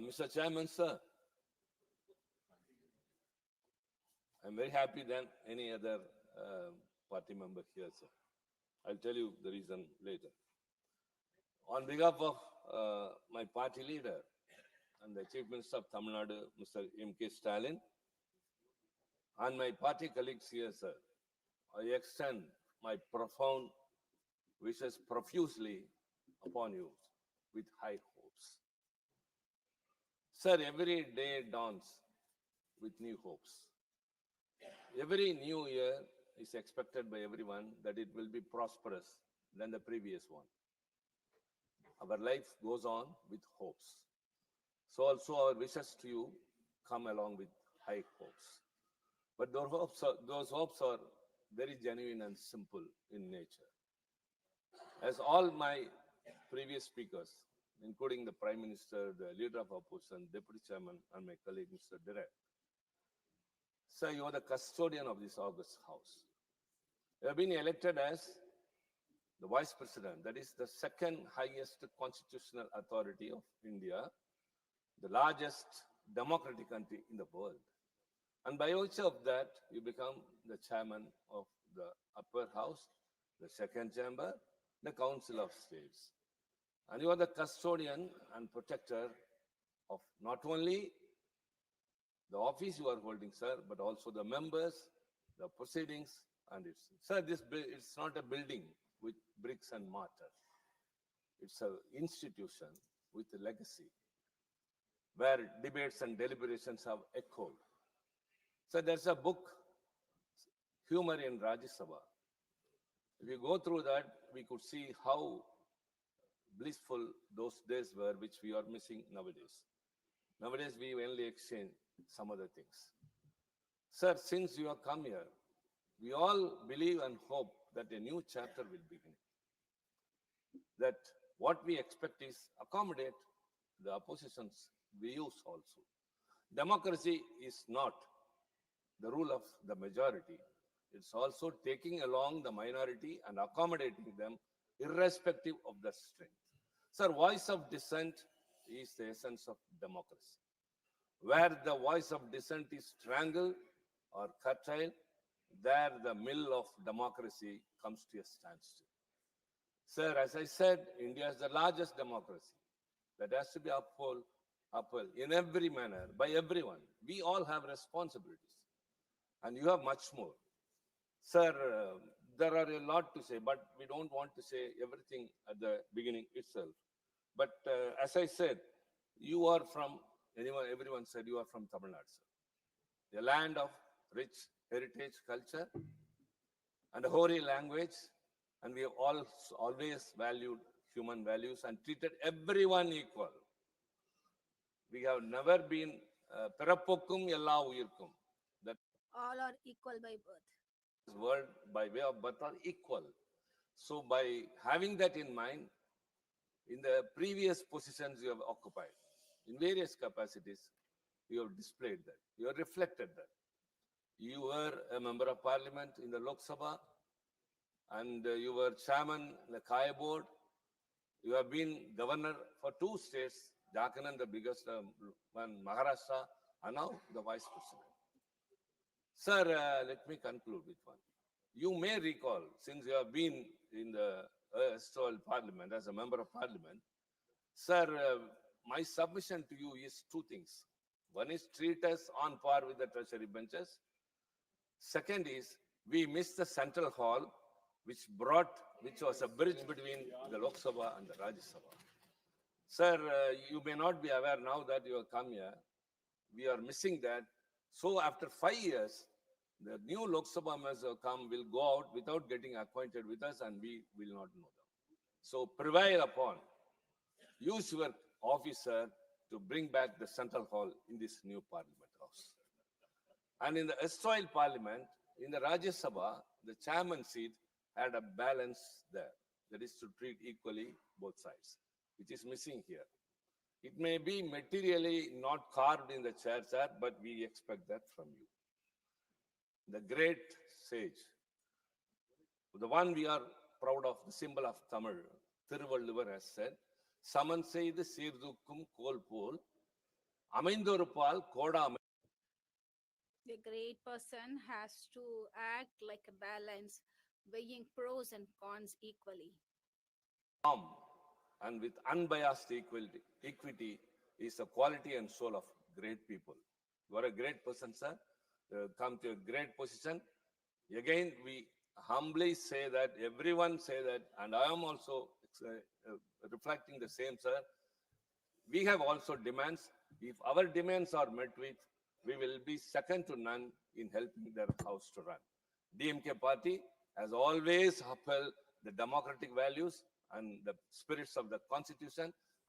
Mr. Chairman, sir, I'm very happy than any other party member here, sir. I'll tell you the reason later. On behalf of my party leader and the Chief Minister of Tamil Nadu, Mr. M.K. Stalin, and my party colleagues here, sir, I extend my profound wishes profusely upon you with high hopes. Sir, every day dawns with new hopes. Every new year is expected by everyone that it will be prosperous than the previous one. Our life goes on with hopes. So also our wishes to you come along with high hopes. But those hopes are very genuine and simple in nature. As all my previous speakers, including the Prime Minister, the Leader of Opposition, Deputy Chairman, and my colleague, Mr. Direk. Sir, you are the custodian of this August House. You have been elected as the Vice President, that is the second highest constitutional authority of India, the largest democratic country in the world. And by virtue of that, you become the Chairman of the Upper House, the Second Chamber, the Council of States. And you are the custodian and protector of not only the office you are holding, sir, but also the members, the proceedings, and it's. Sir, it's not a building with bricks and mortar. It's an institution with a legacy where debates and deliberations have echoed. So there's a book, Humor in Rajya Sabha. If you go through that, we could see how blissful those days were, which we are missing nowadays. Nowadays, we only exchange some other things. Sir, since you have come here, we all believe and hope that a new chapter will begin. That what we expect is accommodate the opposition's views also. Democracy is not the rule of the majority. It's also taking along the minority and accommodating them irrespective of the strength. Sir, voice of dissent is the essence of democracy. Where the voice of dissent is strangled or curtailed, there the mill of democracy comes to a standstill. Sir, as I said, India is the largest democracy that has to be upheld in every manner by everyone. We all have responsibilities. and you have much more. Sir, there are a lot to say, but we don't want to say everything at the beginning itself. But as I said, you are from, everyone said you are from Tamil Nadu, sir. A land of rich heritage, culture, and a hoary language, and we have always valued human values and treated everyone equal. We have never been பிறப்புக்கும் எல்லா உயிர்க்கும். That all are equal by birth. word by way of birth are equal. So by having that in mind, in the previous positions you have occupied, in various capacities, you have displayed that, you have reflected that. You were a member of parliament in the Lok Sabha, and you were chairman in the Kaya board. You have been governor for 2 states, Jharkhand, the biggest one, Maharashtra, and now the vice president. Sir, let me conclude with one. You may recall, since you have been in the erstwhile parliament as a member of parliament, sir, my submission to you is 2 things. One is treat us on par with the treasury benches. Second is, we missed the central hall, which was a bridge between the Lok Sabha and the Rajya Sabha. Sir, you may not be aware now that you have come here. We are missing that. So after 5 years, the new Lok Sabha members will go out without getting acquainted with us, and we will not know them. So prevail upon, use your officer to bring back the central hall in this new parliament house. And in the erstwhile parliament, in the Rajya Sabha, the chairman seat had a balance there. That is to treat equally both sides, which is missing here. It may be materially not carved in the chair, sir, but we expect that from you. The great sage, the one we are proud of, the symbol of Tamil, Thiruvalluvar has said, Saman செய்து சீர்தூக்கும் கோல் போல் அமைந்தொருபால் கோடாமை. The great person has to act like a balance, weighing pros and cons equally. And with unbiased equity is the quality and soul of great people. You are a great person, sir. Come to a great position. Again, we humbly say that, everyone say that, and I am also reflecting the same, sir. We have also demands. If our demands are met with, we will be second to none in helping their house to run. DMK party has always upheld the democratic values and the spirits of the constitution,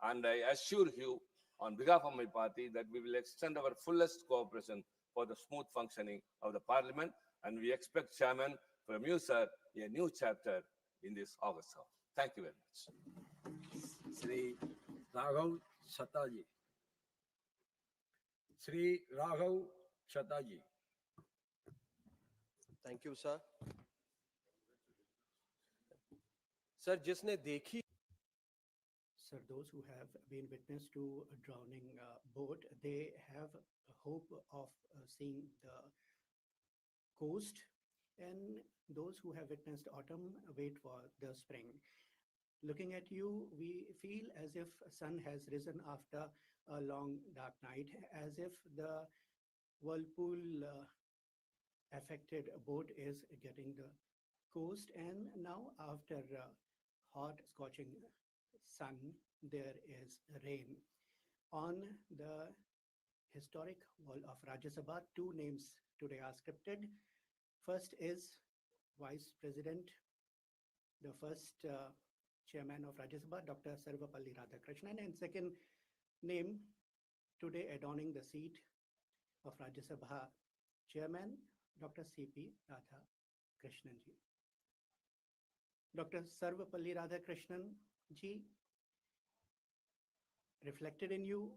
and I assure you on behalf of my party that we will extend our fullest cooperation for the smooth functioning of the parliament, and we expect, Chairman, from you, sir, a new chapter in this August House. Thank you very much. Sri Raghav Chataji. Sri Raghav Chataji. Thank you sir. Sir जिसने देखी, Sir, those who have been witness to a drowning boat, they have a hope of seeing the coast, and those who have witnessed autumn wait for the spring. Looking at you, we feel as if sun has risen after a long dark night, as if the whirlpool affected boat is getting the coast, and now after hot scorching sun, there is rain. On the historic wall of Rajya Sabha, 2 names today are scripted. First is Vice President, the first Chairman of Rajya Sabha, Dr. Sarvapalli Radhakrishnan, and second name today adorning the seat of Rajya Sabha Chairman, Dr. C.P. Radhakrishnan ji. Dr. Sarvapalli Radhakrishnan ji, reflected in you,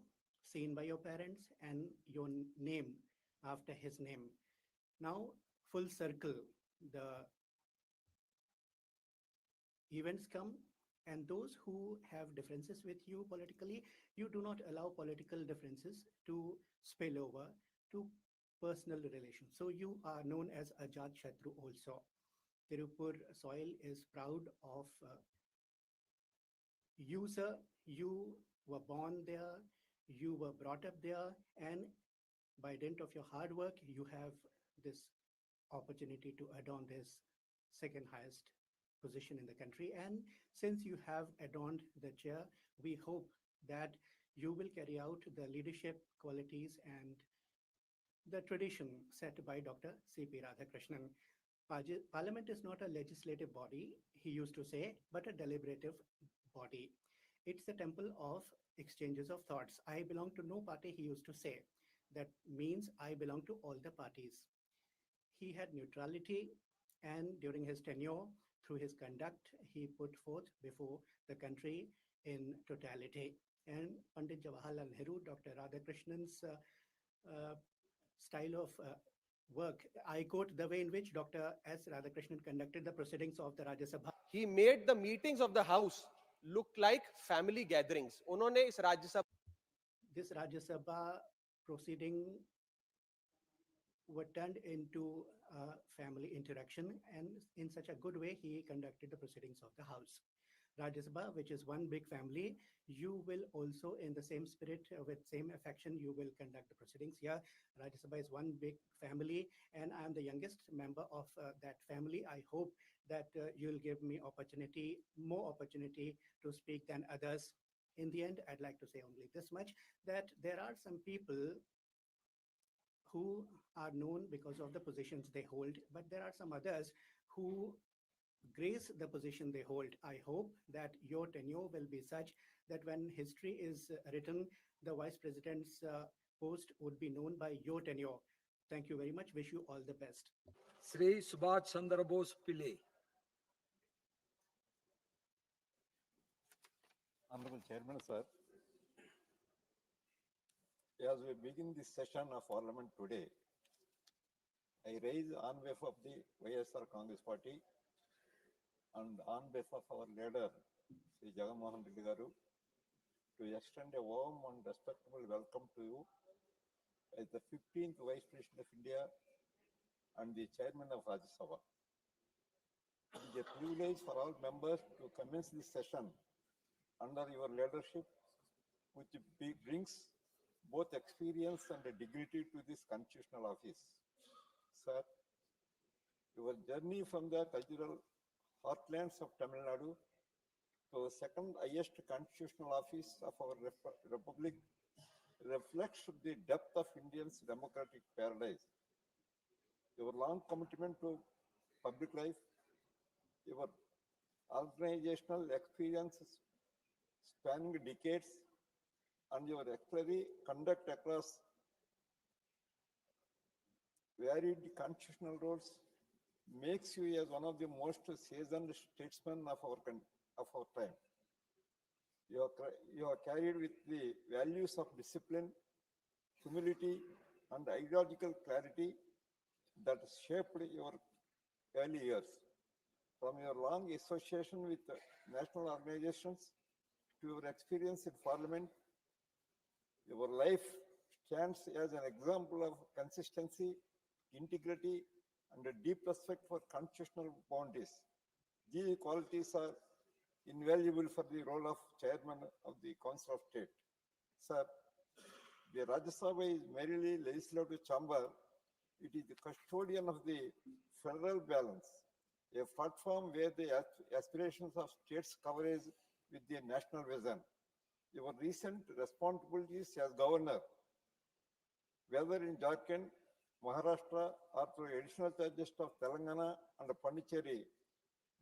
seen by your parents, and your name after his name. Now, full circle, the events come, and those who have differences with you politically, you do not allow political differences to spill over to personal relations. So you are known as Ajat Shatru also. Tirupur soil is proud of you, sir. You were born there, you were brought up there, and by dint of your hard work, you have this opportunity to adorn this second highest position in the country. And since you have adorned the chair, we hope that you will carry out the leadership qualities and the tradition set by Dr. C.P. Radhakrishnan. Parliament is not a legislative body, he used to say, but a deliberative body. It's the temple of exchanges of thoughts. I belong to no party, he used to say. That means I belong to all the parties. He had neutrality, and during his tenure, through his conduct, he put forth before the country in totality. And Pandit Jawaharlal Nehru, Dr. Radhakrishnan's style of work. I quote the way in which Dr. S. Radhakrishnan conducted the proceedings of the Rajya Sabha. He made the meetings of the house look like family gatherings. उन्होंने इस राज्य सभा This Rajya Sabha proceeding were turned into family interaction, and in such a good way he conducted the proceedings of the house. Rajya Sabha, which is one big family, you will also, in the same spirit, with same affection, you will conduct the proceedings here. Rajya Sabha is one big family, and I am the youngest member of that family. I hope that you'll give me more opportunity to speak than others. In the end, I'd like to say only this much, that there are some people who are known because of the positions they hold, but there are some others who grace the position they hold. I hope that your tenure will be such that when history is written, the vice president's post would be known by your tenure. Thank you very much. Wish you all the best. Sri Subhash Chandra Bose Pillai. Honorable Chairman, sir. As we begin this session of Parliament today, I raise on behalf of the S.I.R Congress Party and on behalf of our leader, Sri Jagannath Reddy Garu, to extend a warm and respectful welcome to you as the 15th Vice President of India and the Chairman of Rajya Sabha. It is a privilege for all members to commence this session under your leadership, which brings both experience and dignity to this constitutional office. Sir, your journey from the cultural heartlands of Tamil Nadu to the second highest constitutional office of our republic reflects the depth of India's democratic paradise. Your long commitment to public life, your organizational experiences spanning decades, and your exemplary conduct across varied constitutional roles makes you as one of the most seasoned statesmen of our time. You are carried with the values of discipline, humility, and ideological clarity that shaped your early years. From your long association with national organizations to your experience in Parliament, your life stands as an example of consistency, integrity, and a deep respect for constitutional boundaries. These qualities are invaluable for the role of Chairman of the Council of State. Sir, the Rajya Sabha is merely legislative chamber. It is the custodian of the federal balance, a platform where the aspirations of states coverage with the national vision. Your recent responsibilities as governor, whether in Jharkhand, Maharashtra, or through additional charges of Telangana and Pondicherry,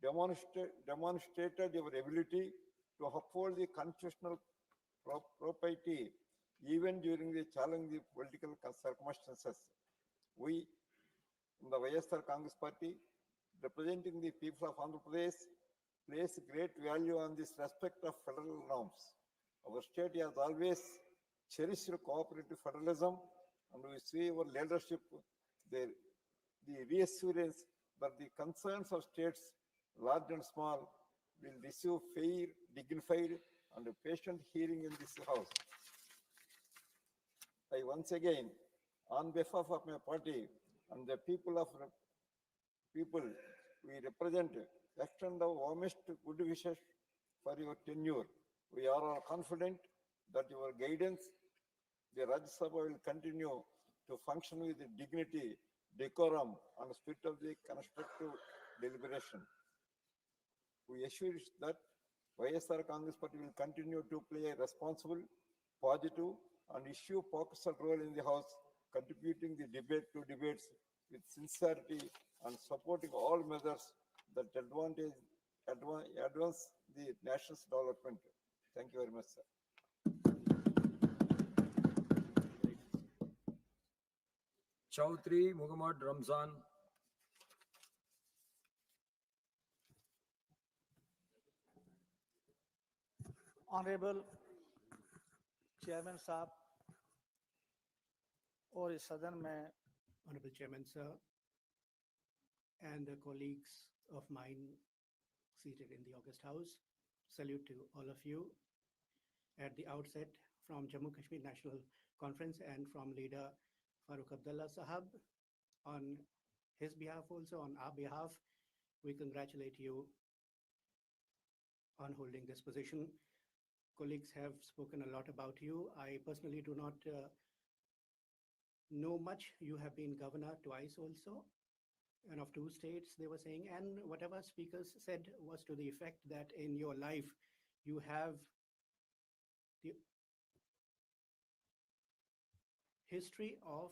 demonstrated your ability to uphold the constitutional propriety even during the challenging political circumstances. We, in the S.I.R Congress Party, representing the people of Andhra Pradesh, place great value on this respect of federal norms. Our state has always cherished cooperative federalism, and we see our leadership, the reassurance that the concerns of states, large and small, will receive fair, dignified, and patient hearing in this house. I once again, on behalf of my party and the people we represent, extend the warmest good wishes for your tenure. We are all confident that your guidance, the Rajya Sabha will continue to function with dignity, decorum, and spirit of the constructive deliberation. We assure you that S.I.R Congress Party will continue to play a responsible, positive, and issue-focused role in the House, contributing the debate to debates with sincerity and supporting all measures that advance the nation's development. Thank you very much, sir. Chaudhry Muhammad Ramzan. Honorable Chairman साहब और इस सदन में Honorable Chairman, sir, and the colleagues of mine seated in the August House, salute to all of you. At the outset, from Jammu Kashmir National Conference and from leader Farooq Abdullah Sahab, on his behalf also, on our behalf, we congratulate you on holding this position. Colleagues have spoken a lot about you. I personally do not know much. You have been governor twice also, and of 2 states, they were saying, and whatever speakers said was to the effect that in your life, you have the history of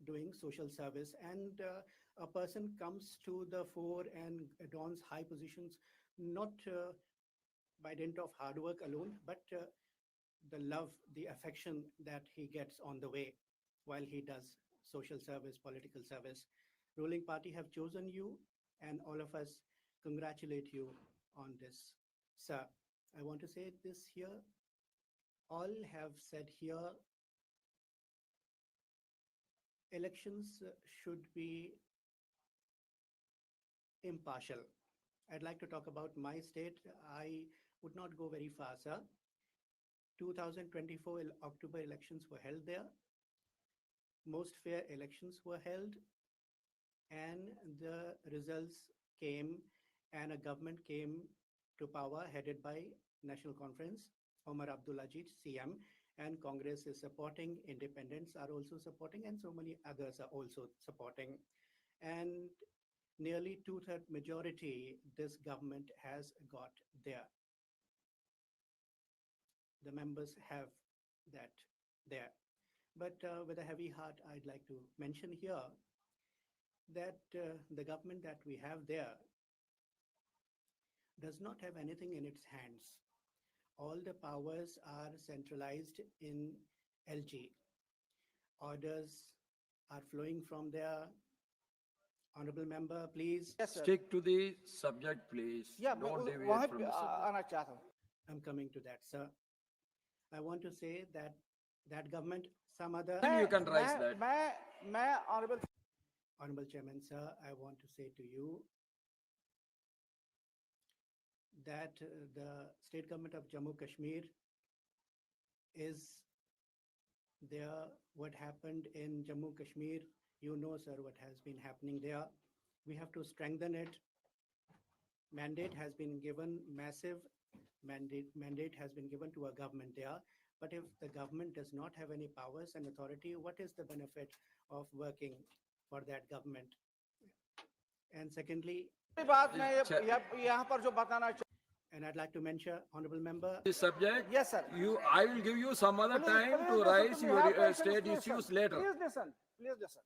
doing social service, and a person comes to the fore and adorns high positions, not by dint of hard work alone, but the love, the affection that he gets on the way while he does social service, political service. Ruling party have chosen you, and all of us congratulate you on this. Sir, I want to say this here. All have said here, elections should be impartial. I'd like to talk about my state. I would not go very far, sir. 2024 October elections were held there. Most fair elections were held, and the results came, and a government came to power headed by National Conference, Omar Abdulajit, CM, and Congress is supporting, independents are also supporting, and so many others are also supporting. And nearly 2/3 majority this government has got there. The members have that there. But with a heavy heart, I'd like to mention here that the government that we have there does not have anything in its hands. All the powers are centralized in LG. Orders are flowing from there. Honorable member, please. Yes, sir. Stick to the subject, please. Yeah, Don't वहाँ deviate from पे the subject. आना चाहता हूँ. I'm coming to that, sir. I want to say that that government, some other. Then you can raise that. मैं honorable Honorable Chairman, sir, I want to say to you that the state government of Jammu Kashmir is there. What happened in Jammu Kashmir, you know, sir, what has been happening there. We have to strengthen it. Mandate has been given, massive mandate has been given to a government there. But if the government does not have any powers and authority, what is the benefit of working for that government? And secondly, बात मैं यहाँ पर जो बताना and I'd like to mention, honorable member. This subject. Yes, sir. I will give you some other time to raise your state issues later. Please listen. Please listen.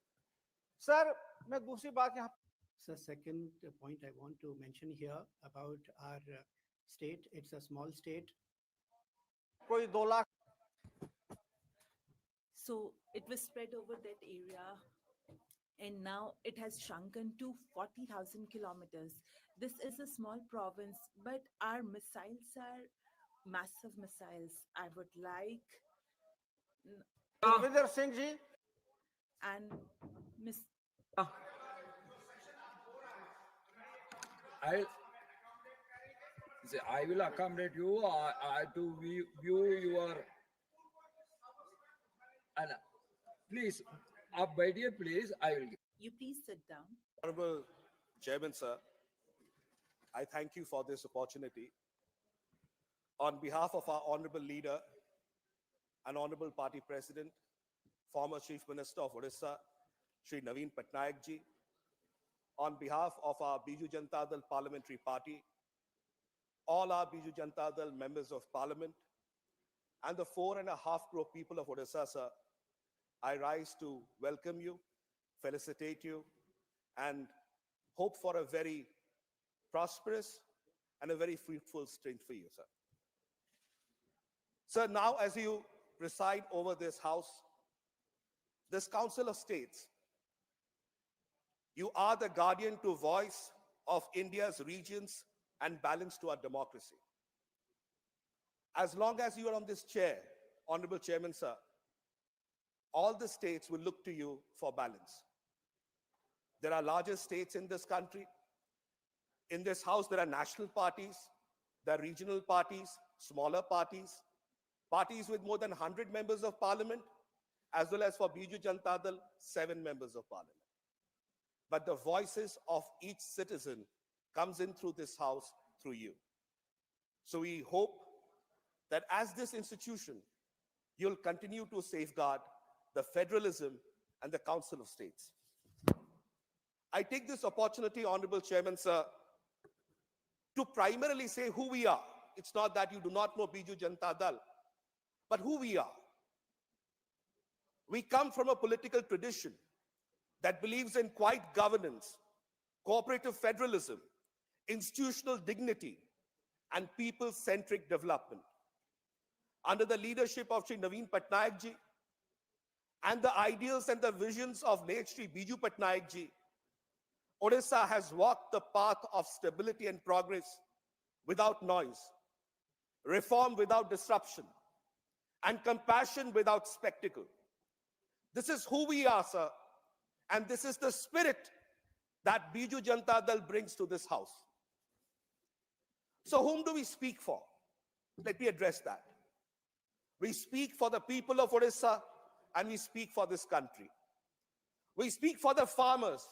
Sir, मैं दूसरी बात यहाँ. So second point I want to mention here about our state. It's a small state. कोई 2 lakh. So it was spread over that area, and now it has shrunken to 40,000 kilometers. This is a small province, but our missiles are massive missiles. I would like Ravinder Singh ji and Miss. I will accommodate you. I to view your. And please, my dear, please, I will. You please sit down. Honorable Chairman, sir, I thank you for this opportunity. On behalf of our honorable leader and honorable party president, former Chief Minister of Odisha, Shri Naveen Patnaik ji, on behalf of our Biju Janata Dal Parliamentary Party, all our Biju Janata Dal members of Parliament, and the 4.5 crore people of Odisha, sir, I rise to welcome you, felicitate you, and hope for a very prosperous and a very fruitful stint for you, sir. Sir, now as you preside over this house, this Council of States, you are the guardian to voice of India's regions and balance to our democracy. As long as you are on this chair, Honorable Chairman, sir, all the states will look to you for balance. There are larger states in this country. In this house, there are national parties, there are regional parties, smaller parties, parties with more than 100 members of parliament, as well as for Biju Janata Dal, 7 members of parliament. But the voices of each citizen comes in through this house, through you. So we hope that as this institution, you'll continue to safeguard the federalism and the Council of States. I take this opportunity, Honorable Chairman, sir, to primarily say who we are. It's not that you do not know Biju Janata Dal, but who we are. We come from a political tradition that believes in quiet governance, cooperative federalism, institutional dignity, and people-centric development. Under the leadership of Shri Naveen Patnaik ji and the ideals and the visions of late Shri Biju Patnaik ji, Odisha has walked the path of stability and progress without noise, reform without disruption, and compassion without spectacle. This is who we are, sir, and this is the spirit that Biju Janata Dal brings to this house. So whom do we speak for? Let me address that. We speak for the people of Odisha, and we speak for this country. We speak for the farmers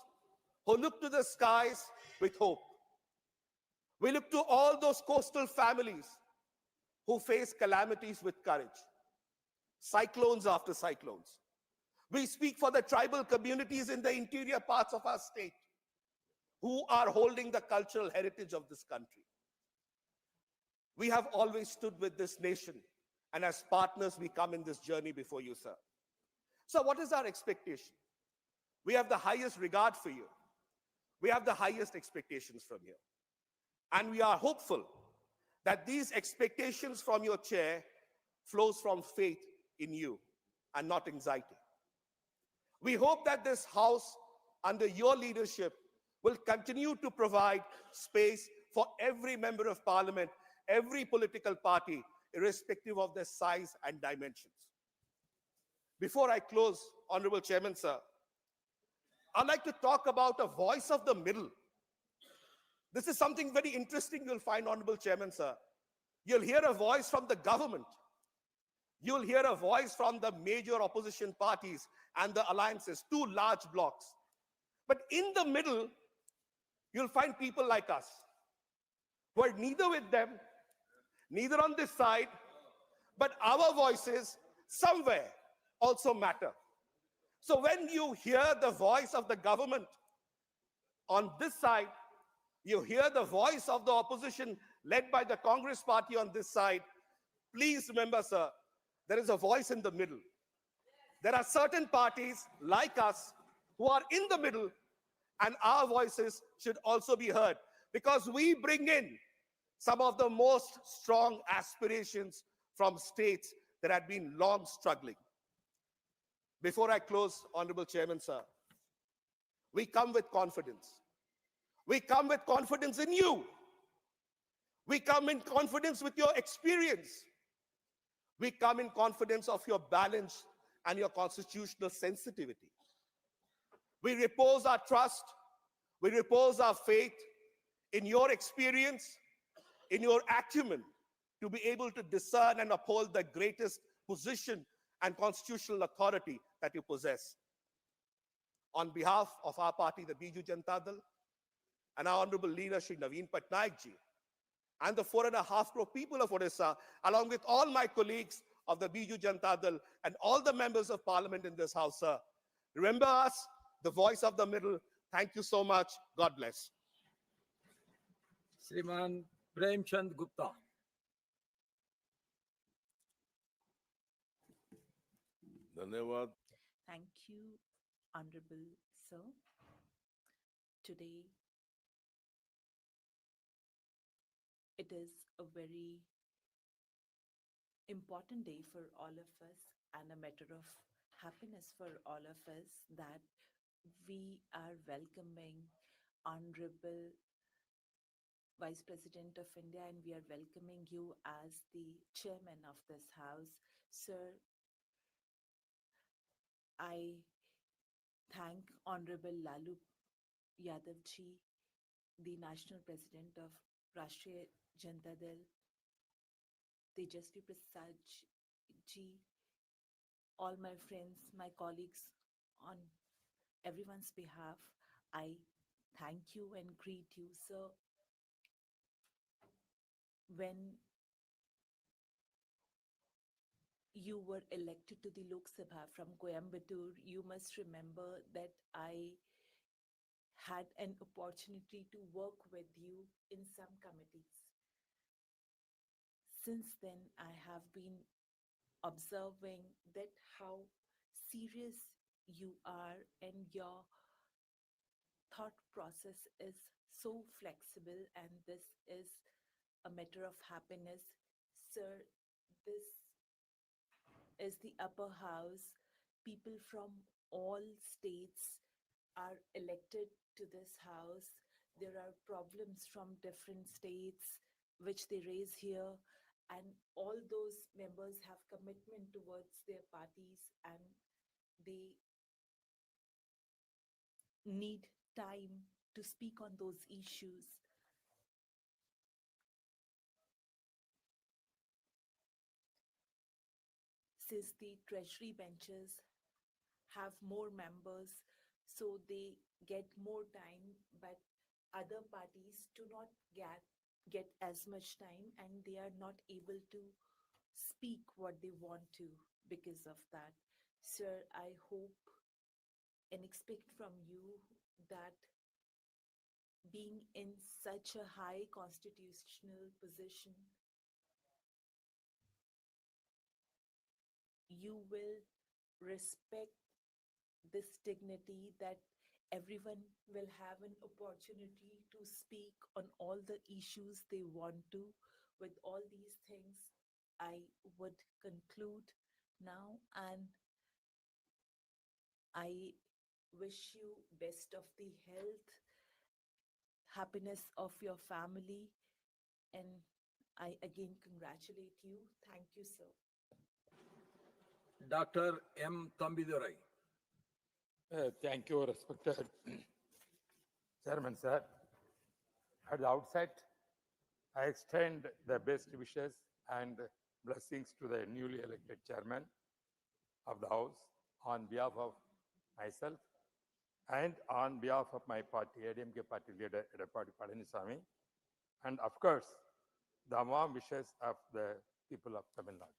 who look to the skies with hope. We look to all those coastal families who face calamities with courage, cyclones after cyclones. We speak for the tribal communities in the interior parts of our state who are holding the cultural heritage of this country. We have always stood with this nation, and as partners, we come in this journey before you, sir. So what is our expectation? We have the highest regard for you. We have the highest expectations from you. And we are hopeful that these expectations from your chair flows from faith in you and not anxiety. We hope that this house, under your leadership, will continue to provide space for every member of parliament, every political party, irrespective of their size and dimensions. Before I close, Honorable Chairman, sir, I'd like to talk about a voice of the middle. This is something very interesting you'll find, Honorable Chairman, sir. You'll hear a voice from the government. You'll hear a voice from the major opposition parties and the alliances, 2 large blocs. But in the middle, you'll find people like us, who are neither with them, neither on this side, but our voices somewhere also matter. So when you hear the voice of the government on this side, you hear the voice of the opposition led by the Congress party on this side, please remember, sir, there is a voice in the middle. There are certain parties like us who are in the middle, and our voices should also be heard, because we bring in some of the most strong aspirations from states that had been long struggling. Before I close, Honorable Chairman, sir, we come with confidence. We come with confidence in you. We come in confidence with your experience. We come in confidence of your balance and your constitutional sensitivity. We repose our trust, we repose our faith in your experience, in your acumen, to be able to discern and uphold the greatest position and constitutional authority that you possess. On behalf of our party, the Biju Janata Dal, and our honorable leader, Shri Naveen Patnaik ji, and the 4.5 crore people of Odisha, along with all my colleagues of the Biju Janata Dal and all the members of parliament in this house, sir, remember us the voice of the middle. Thank you so much. God bless. Sriman Premchand Gupta. धन्यवाद. Thank you, Honorable Sir. Today, it is a very important day for all of us and a matter of happiness for all of us that we are welcoming Honorable Vice President of India, and we are welcoming you as the chairman of this house. Sir, I thank Honorable Lalu Yadav ji, the National President of Rashtriya Janata Dal, Tejasvi Prasad ji, all my friends, my colleagues, on everyone's behalf, I thank you and greet you, sir. When you were elected to the Lok Sabha from Coimbatore, you must remember that I had an opportunity to work with you in some committees. Since then, I have been observing that how serious you are and your thought process is so flexible, and this is a matter of happiness. Sir, this is the upper house. People from all states are elected to this house. There are problems from different states which they raise here, and all those members have commitment towards their parties, and they need time to speak on those issues. Since the treasury benches have more members, so they get more time, but other parties do not get as much time, and they are not able to speak what they want to because of that. Sir, I hope and expect from you that being in such a high constitutional position, you will respect this dignity, that everyone will have an opportunity to speak on all the issues they want to. With all these things, I would conclude now, and I wish you best of the health, happiness of your family, and I again congratulate you. Thank you, sir. Dr. M. Tambidurai. Thank you, respected Chairman, sir. At the outset, I extend the best wishes and blessings to the newly elected Chairman of the House on behalf of myself and on behalf of my party, ADMK party leader, Edapadi Palaniswamy, and of course, the warm wishes of the people of Tamil Nadu.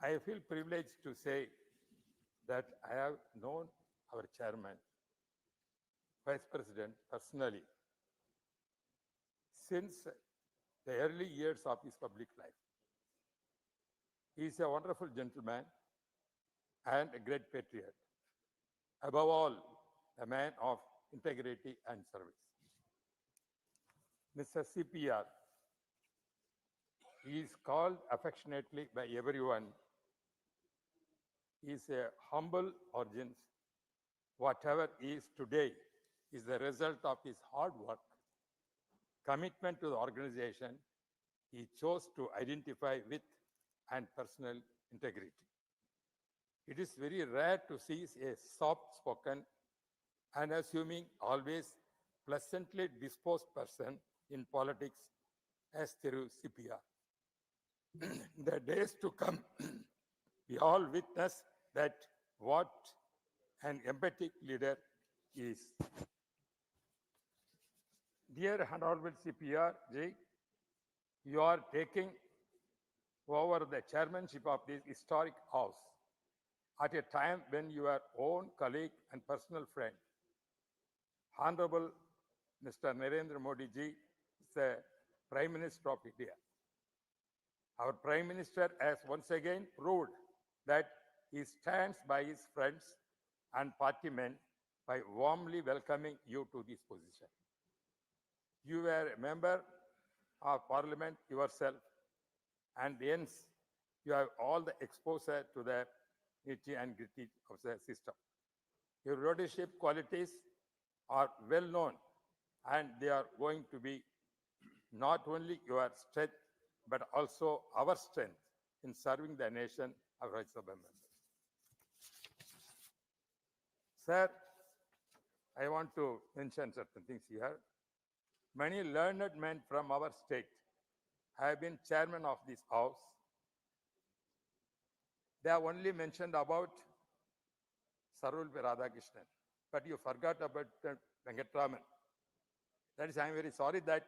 I feel privileged to say that I have known our chairman, vice president personally since the early years of his public life. He is a wonderful gentleman and a great patriot. Above all, a man of integrity and service. Mr. CPR, he is called affectionately by everyone. He is a humble origins. Whatever he is today is the result of his hard work, commitment to the organization he chose to identify with, and personal integrity. It is very rare to see a soft-spoken, unassuming, always pleasantly disposed person in politics as Thiru CPR. In the days to come, we all witness that what an empathic leader is. Dear Honorable CPR Ji, you are taking over the chairmanship of this historic house. at a time when your own colleague and personal friend, Honorable Mr. Narendra Modi ji, is the Prime Minister of India. Our Prime Minister has once again proved that he stands by his friends and party men by warmly welcoming you to this position. You were a member of Parliament yourself, and hence you have all the exposure to the nitty and gritty of the system. Your leadership qualities are well known, and they are going to be not only your strength, but also our strength in serving the nation of Rajya Sabha members. Sir, I want to mention certain things here. Many learned men from our state have been chairman of this house. They have only mentioned about Sarulbi Radhakrishnan, but you forgot about Venkatraman. That is, I am very sorry that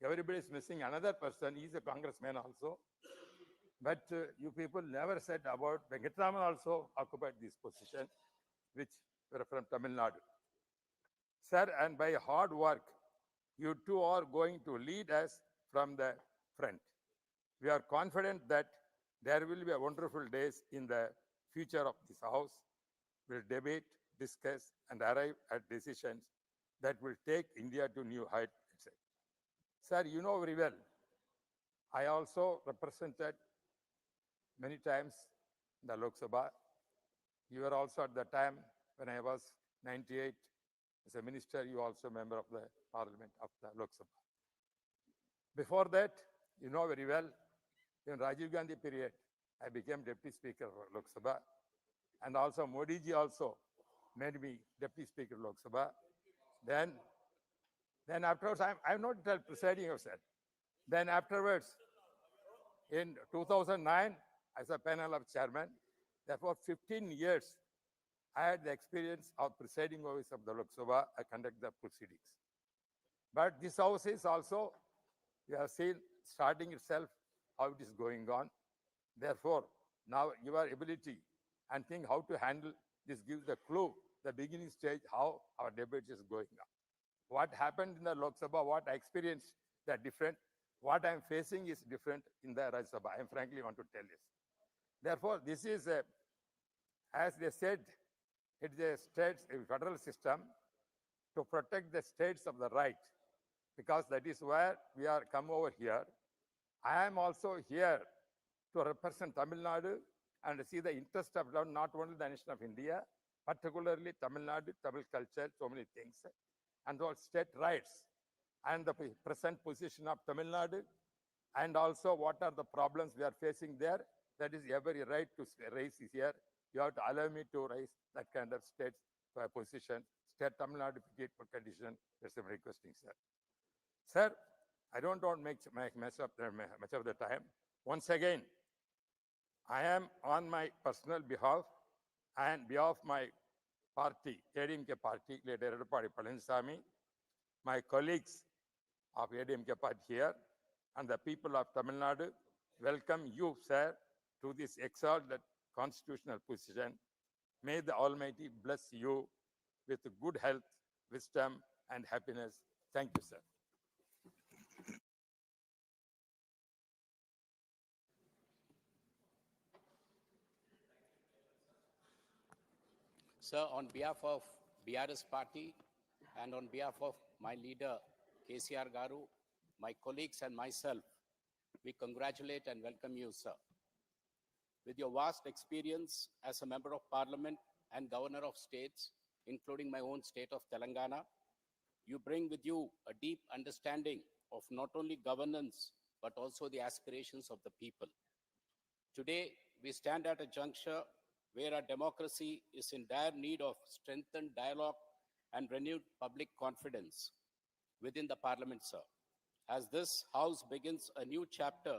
everybody is missing another person. He is a congressman also. But you people never said about Venkatraman also occupied this position, which were from Tamil Nadu. Sir, and by hard work, you two are going to lead us from the front. We are confident that there will be a wonderful days in the future of this house. We'll debate, discuss, and arrive at decisions that will take India to new heights. Sir, you know very well, I also represented many times in the Lok Sabha. You were also at the time when I was 98 as a minister, you also a member of the Parliament of the Lok Sabha. Before that, you know very well, in Rajiv Gandhi period, I became Deputy Speaker of Lok Sabha. And also Modi ji also made me Deputy Speaker of Lok Sabha. Then afterwards, I'm not presiding officer. Then afterwards, in 2009, as a panel of chairman, therefore 15 years, I had the experience of presiding office of the Lok Sabha. I conduct the proceedings. But this house is also, you have seen, starting itself, how it is going on. Therefore, now your ability and think how to handle this gives the clue, the beginning stage, how our debate is going on. What happened in the Lok Sabha, what I experienced, they're different. What I'm facing is different in the Rajya Sabha. I frankly want to tell this. Therefore, this is, as they said, it's a federal system to protect the states of the right, because that is where we are come over here. I am also here to represent Tamil Nadu and see the interest of not only the nation of India, particularly Tamil Nadu, Tamil culture, so many things, and all state rights, and the present position of Tamil Nadu, and also what are the problems we are facing there. That is every right to raise here. You have to allow me to raise that kind of state position, state Tamil Nadu condition. That's what I'm requesting, sir. Sir, I don't want to make much of the time. Once again, I am on my personal behalf and behalf of my party, ADMK party, leader Edupadi Palaniswamy, my colleagues of ADMK party here, and the people of Tamil Nadu, welcome you, sir, to this exalted constitutional position. May the Almighty bless you with good health, wisdom, and happiness. Thank you, sir. Sir, on behalf of BRS party and on behalf of my leader, S.I.R Garu, my colleagues and myself, we congratulate and welcome you, sir. With your vast experience as a member of parliament and governor of states, including my own state of Telangana, you bring with you a deep understanding of not only governance, but also the aspirations of the people. Today, we stand at a juncture where our democracy is in dire need of strengthened dialogue and renewed public confidence within the parliament, sir. As this house begins a new chapter,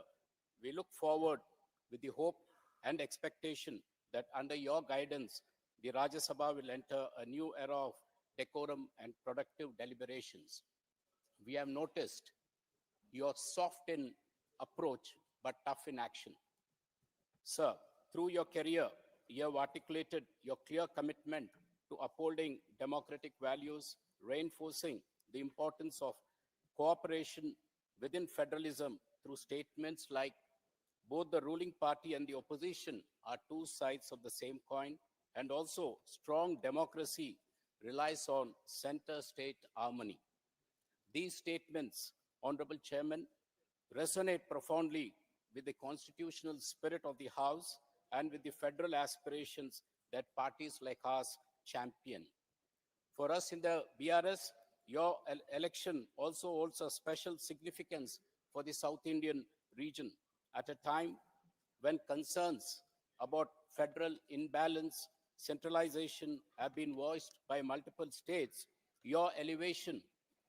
we look forward with the hope and expectation that under your guidance, the Rajya Sabha will enter a new era of decorum and productive deliberations. We have noticed your soft in approach, but tough in action. Sir, through your career, you have articulated your clear commitment to upholding democratic values, reinforcing the importance of cooperation within federalism through statements like both the ruling party and the opposition are two sides of the same coin, and also strong democracy relies on center-state harmony. These statements, Honorable Chairman, resonate profoundly with the constitutional spirit of the House and with the federal aspirations that parties like ours champion. For us in the BRS, your election also holds a special significance for the South Indian region at a time when concerns about federal imbalance, centralization have been voiced by multiple states. Your elevation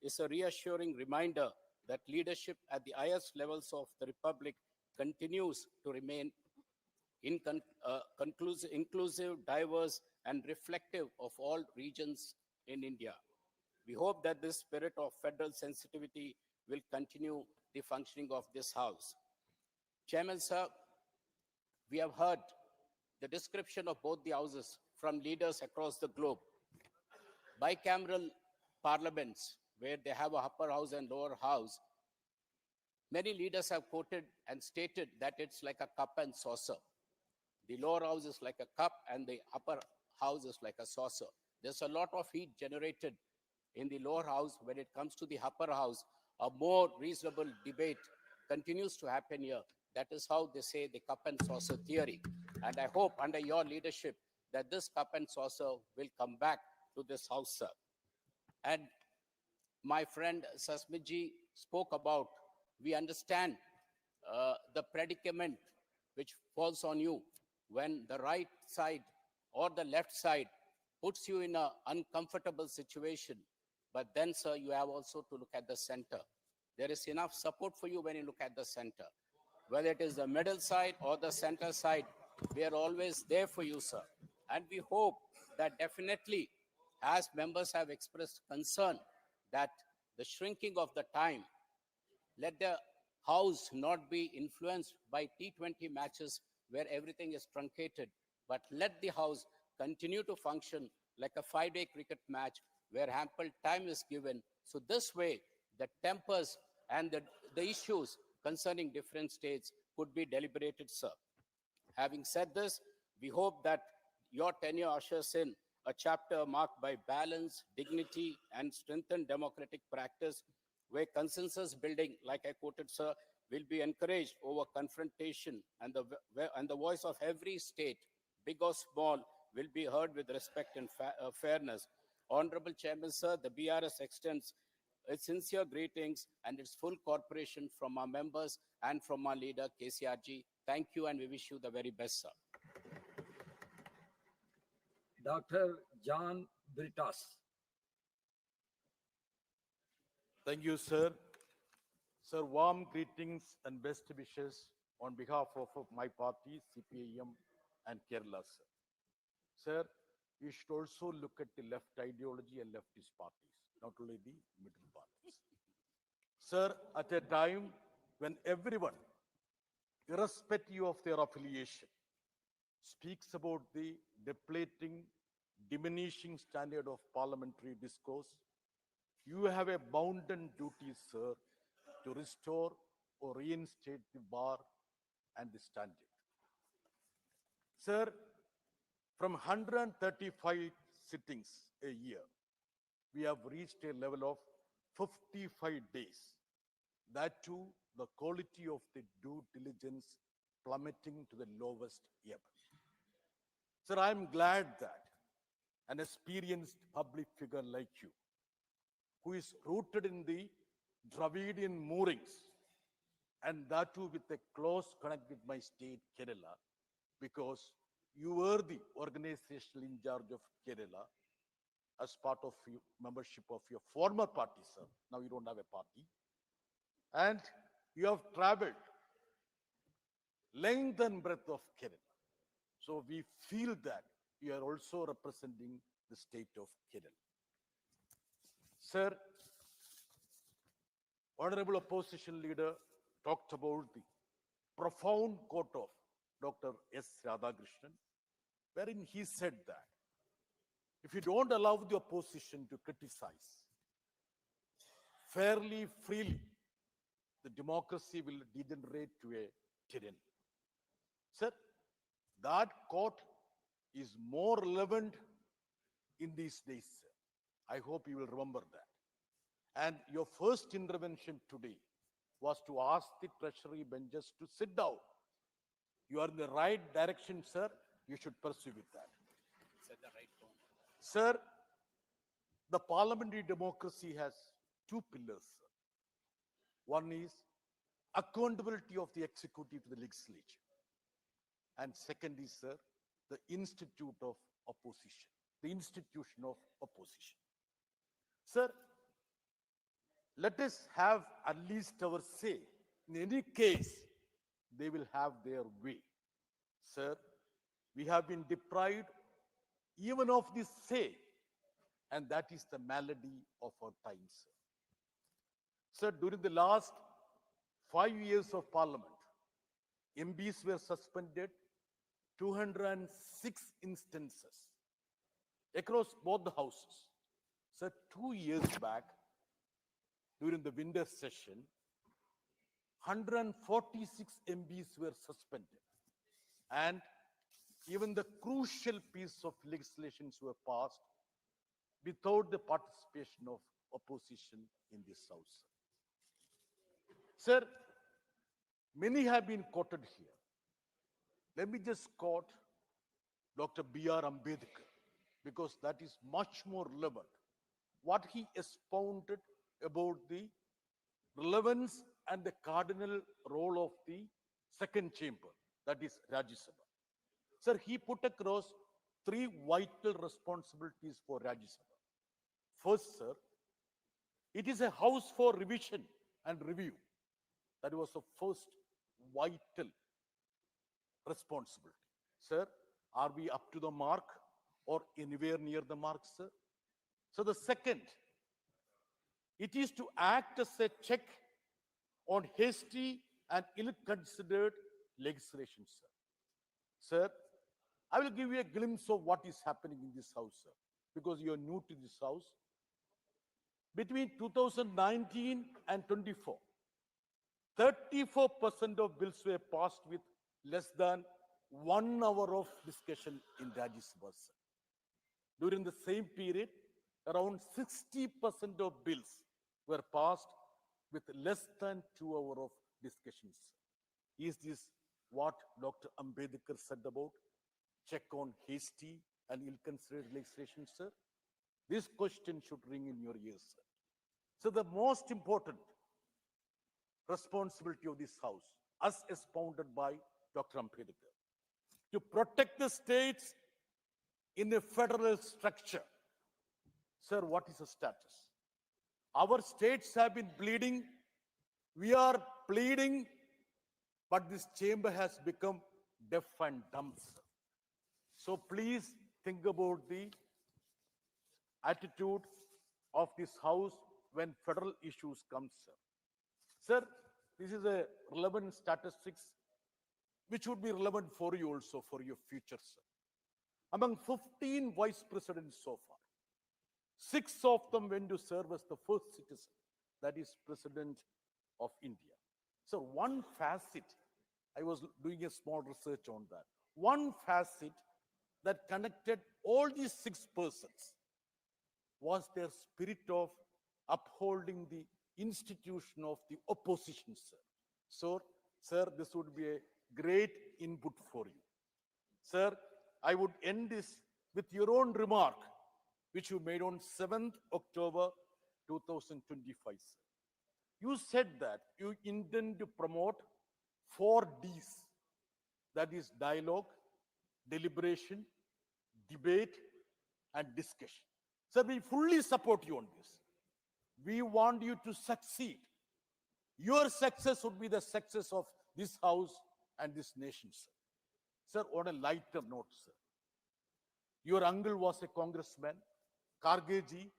is a reassuring reminder that leadership at the highest levels of the Republic continues to remain inclusive, diverse, and reflective of all regions in India. We hope that this spirit of federal sensitivity will continue the functioning of this House. Chairman, sir, we have heard the description of both the houses from leaders across the globe. Bicameral parliaments, where they have a upper house and lower house, many leaders have quoted and stated that it's like a cup and saucer. The lower house is like a cup and the upper house is like a saucer. There's a lot of heat generated in the lower house. When it comes to the upper house, a more reasonable debate continues to happen here. That is how they say the cup and saucer theory. And I hope under your leadership that this cup and saucer will come back to this house, sir. And my friend Sasmiji spoke about, we understand the predicament which falls on you when the right side or the left side puts you in an uncomfortable situation. But then, sir, you have also to look at the center. There is enough support for you when you look at the center. Whether it is the middle side or the center side, we are always there for you, sir. And we hope that definitely, as members have expressed concern that the shrinking of the time, let the House not be influenced by T20 matches where everything is truncated, but let the House continue to function like a 5-day cricket match where ample time is given. So this way, the tempers and the issues concerning different states could be deliberated, sir. Having said this, we hope that your tenure ushers in a chapter marked by balance, dignity, and strengthened democratic practice, where consensus building, like I quoted, sir, will be encouraged over confrontation, and the voice of every state, big or small, will be heard with respect and fairness. Honorable Chairman, sir, the BRS extends its sincere greetings and its full cooperation from our members and from our leader, KCRG. Thank you, and we wish you the very best, sir. Dr. John Britas. Thank you, sir. Sir, warm greetings and best wishes on behalf of my party, CPIM and Kerala, sir. Sir, we should also look at the left ideology and leftist parties, not only the middle parties. Sir, at a time when everyone, irrespective of their affiliation, speaks about the depleting, diminishing standard of parliamentary discourse, you have a bounden duty, sir, to restore or reinstate the bar and the standard. Sir, from 135 sittings a year, we have reached a level of 55 days. That too, the quality of the due diligence plummeting to the lowest ever. Sir, I'm glad that an experienced public figure like you, who is rooted in the Dravidian moorings, and that too with a close connect with my state, Kerala, because you were the organizational in charge of Kerala as part of your membership of your former party, sir. Now you don't have a party. And you have traveled length and breadth of Kerala. So we feel that you are also representing the state of Kerala. Sir, Honorable Opposition Leader talked about the profound quote of Dr. S. Radhakrishnan, wherein he said that if you don't allow the opposition to criticize fairly, freely, the democracy will degenerate to a tyranny. Sir, that quote is more relevant in these days, sir. I hope you will remember that. And your first intervention today was to ask the treasury benches to sit down. You are in the right direction, sir. You should pursue with that. Said the right tone. Sir, the parliamentary democracy has two pillars, sir. One is accountability of the executive to the legislature. And second is, sir, the institute of opposition, the institution of opposition. Sir, let us have at least our say. In any case, they will have their way. Sir, we have been deprived even of this say, and that is the malady of our times. Sir, during the last 5 years of parliament, MPs were suspended 206 instances across both the houses. Sir, 2 years back, during the winter session, 146 MPs were suspended. And even the crucial piece of legislation were passed without the participation of opposition in this house. Sir, many have been quoted here. Let me just quote Dr. B.R. Ambedkar, because that is much more relevant. What he expounded about the relevance and the cardinal role of the second chamber, that is Rajya Sabha. Sir, he put across three vital responsibilities for Rajya Sabha. First, sir, it is a house for revision and review. That was the first vital responsibility. Sir, are we up to the mark or anywhere near the mark, sir? So the second, it is to act as a check on hasty and ill-considered legislation, sir. Sir, I will give you a glimpse of what is happening in this house, sir, because you are new to this house. Between 2019 and 24, 34% of bills were passed with less than 1 hour of discussion in Rajya Sabha, sir. During the same period, around 60% of bills were passed with less than 2 hours of discussions. Is this what Dr. Ambedkar said about check on hasty and ill-considered legislation, sir? This question should ring in your ears, sir. So the most important responsibility of this house, as expounded by Dr. Ambedkar, to protect the states in a federal structure. Sir, what is the status? Our states have been bleeding. We are pleading, but this chamber has become deaf and dumb, sir. So please think about the attitude of this house when federal issues come, sir. Sir, this is a relevant statistics which would be relevant for you also for your future, sir. Among 15 vice presidents so far, 6 of them went to serve as the first citizen, that is President of India. So one facet, I was doing a small research on that. One facet that connected all these 6 persons was their spirit of upholding the institution of the opposition, sir. So, sir, this would be a great input for you. Sir, I would end this with your own remark, which you made on 7th October 2025, sir. You said that you intend to promote 4 Ds, that is dialogue, deliberation, debate, and discussion. Sir, we fully support you on this. We want you to succeed. Your success would be the success of this house and this nation, sir. Sir, on a lighter note, sir, your uncle was a congressman. Karge ji,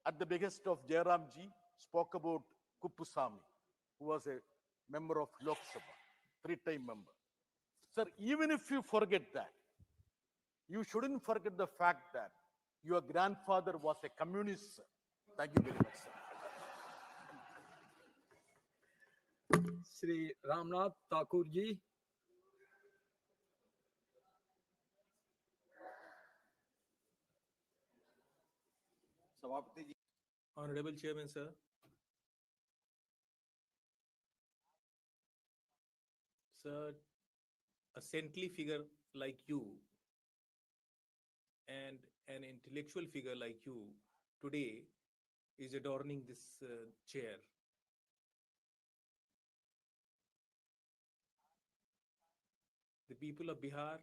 at the behest of Jairam ji, spoke about Kuppusamy, who was a member of Lok Sabha, 3-time member. Sir, even if you forget that, You shouldn't forget the fact that your grandfather was a communist, sir. Thank you very much, sir. Sri Ramnath Thakur ji. Honorable Chairman, sir. Sir, a saintly figure like you and an intellectual figure like you today is adorning this chair. The people of Bihar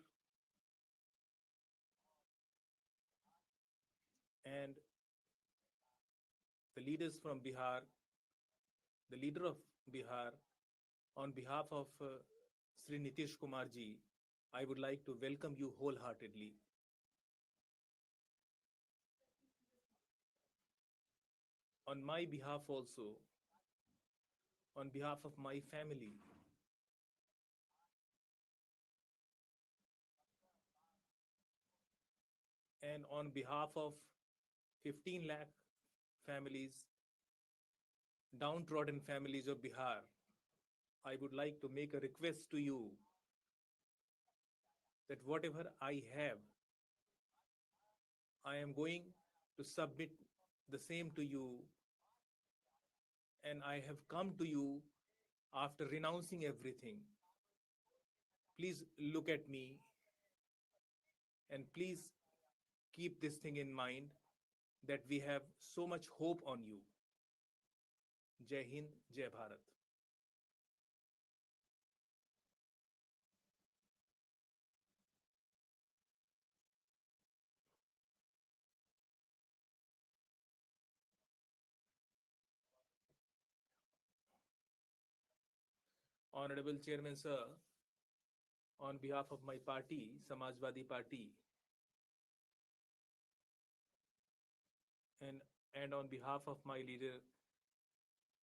and the leaders from Bihar, the leader of Bihar, on behalf of Sri Nitish Kumar ji, I would like to welcome you wholeheartedly. On my behalf also, on behalf of my family, and on behalf of 15 lakh families, downtrodden families of Bihar, I would like to make a request to you that whatever I have, I am going to submit the same to you, and I have come to you after renouncing everything. Please look at me and please keep this thing in mind that we have so much hope on you. Jai Hind, Jai Bharat. Honorable Chairman, sir, on behalf of my party, Samajwadi Party, and on behalf of my leader,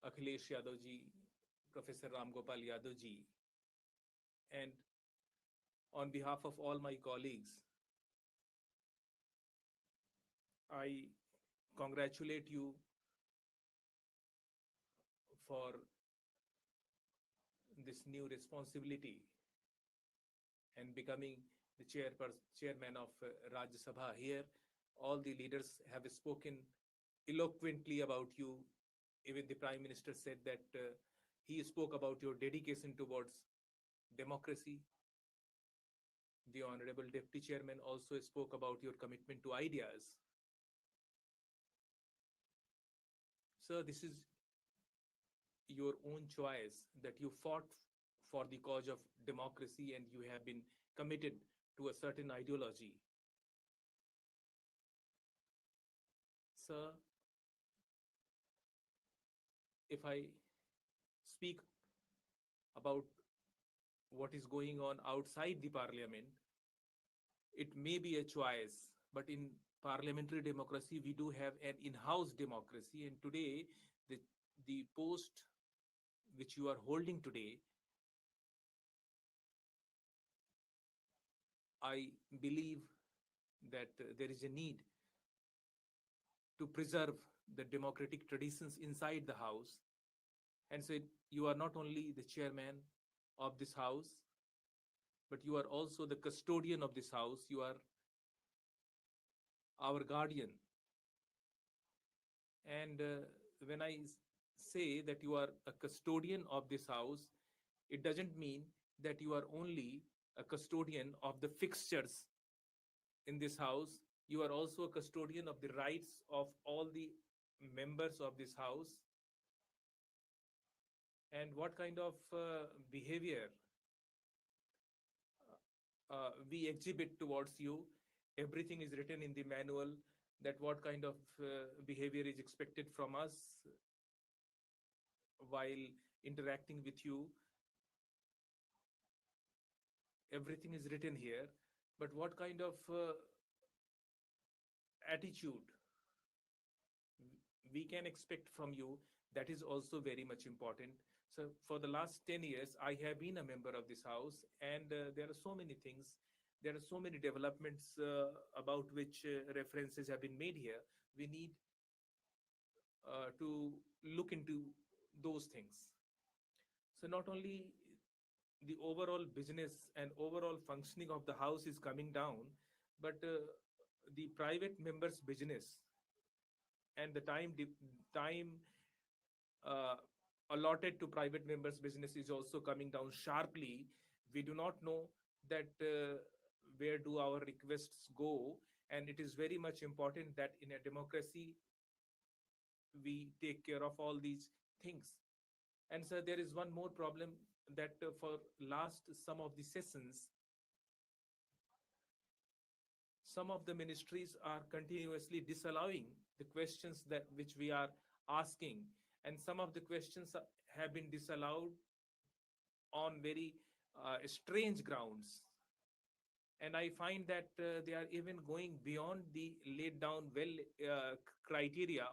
Akhilesh Yadav ji, Professor Ram Gopal Yadav ji, and on behalf of all my colleagues, I congratulate you for this new responsibility and becoming the chairman of Rajya Sabha. Here, all the leaders have spoken eloquently about you. Even the Prime Minister said that he spoke about your dedication towards democracy. The Honorable Deputy Chairman also spoke about your commitment to ideas. Sir, this is your own choice that you fought for the cause of democracy and you have been committed to a certain ideology. Sir, if I speak about what is going on outside the parliament, it may be a choice, but in parliamentary democracy, we do have an in-house democracy. And today, the post which you are holding today, I believe that there is a need to preserve the democratic traditions inside the house. And so you are not only the chairman of this house, but you are also the custodian of this house. You are our guardian. And when I say that you are a custodian of this house, it doesn't mean that you are only a custodian of the fixtures in this house. You are also a custodian of the rights of all the members of this house. And what kind of behavior we exhibit towards you, everything is written in the manual, that what kind of behavior is expected from us while interacting with you. Everything is written here, but what kind of attitude we can expect from you, that is also very much important. So for the last 10 years, I have been a member of this house, and there are so many things There are so many developments about which references have been made here. We need to look into those things. So not only the overall business and overall functioning of the house is coming down, but the private members' business and the time uh, allotted to private members' business is also coming down sharply. We do not know that where do our requests go, and it is very much important that in a democracy we take care of all these things. And so there is one more problem that for last some of the sessions, some of the ministries are continuously disallowing the questions that which we are asking, and some of the questions have been disallowed on very strange grounds. And I find that they are even going beyond the laid down criteria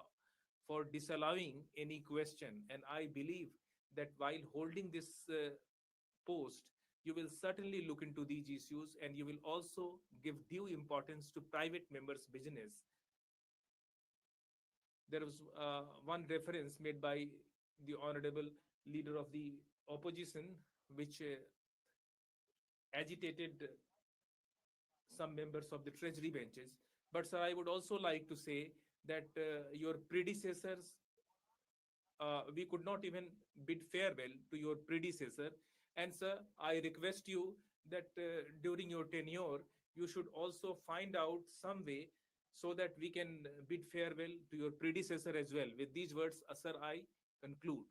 for disallowing any question. And I believe that while holding this post, you will certainly look into these issues, and you will also give due importance to private members' business. There was one reference made by the honorable leader of the opposition, which agitated some members of the treasury benches. But sir, I would also like to say that your predecessors, we could not even bid farewell to your predecessor. And sir, I request you that during your tenure, you should also find out some way so that we can bid farewell to your predecessor as well. With these words, sir, I conclude.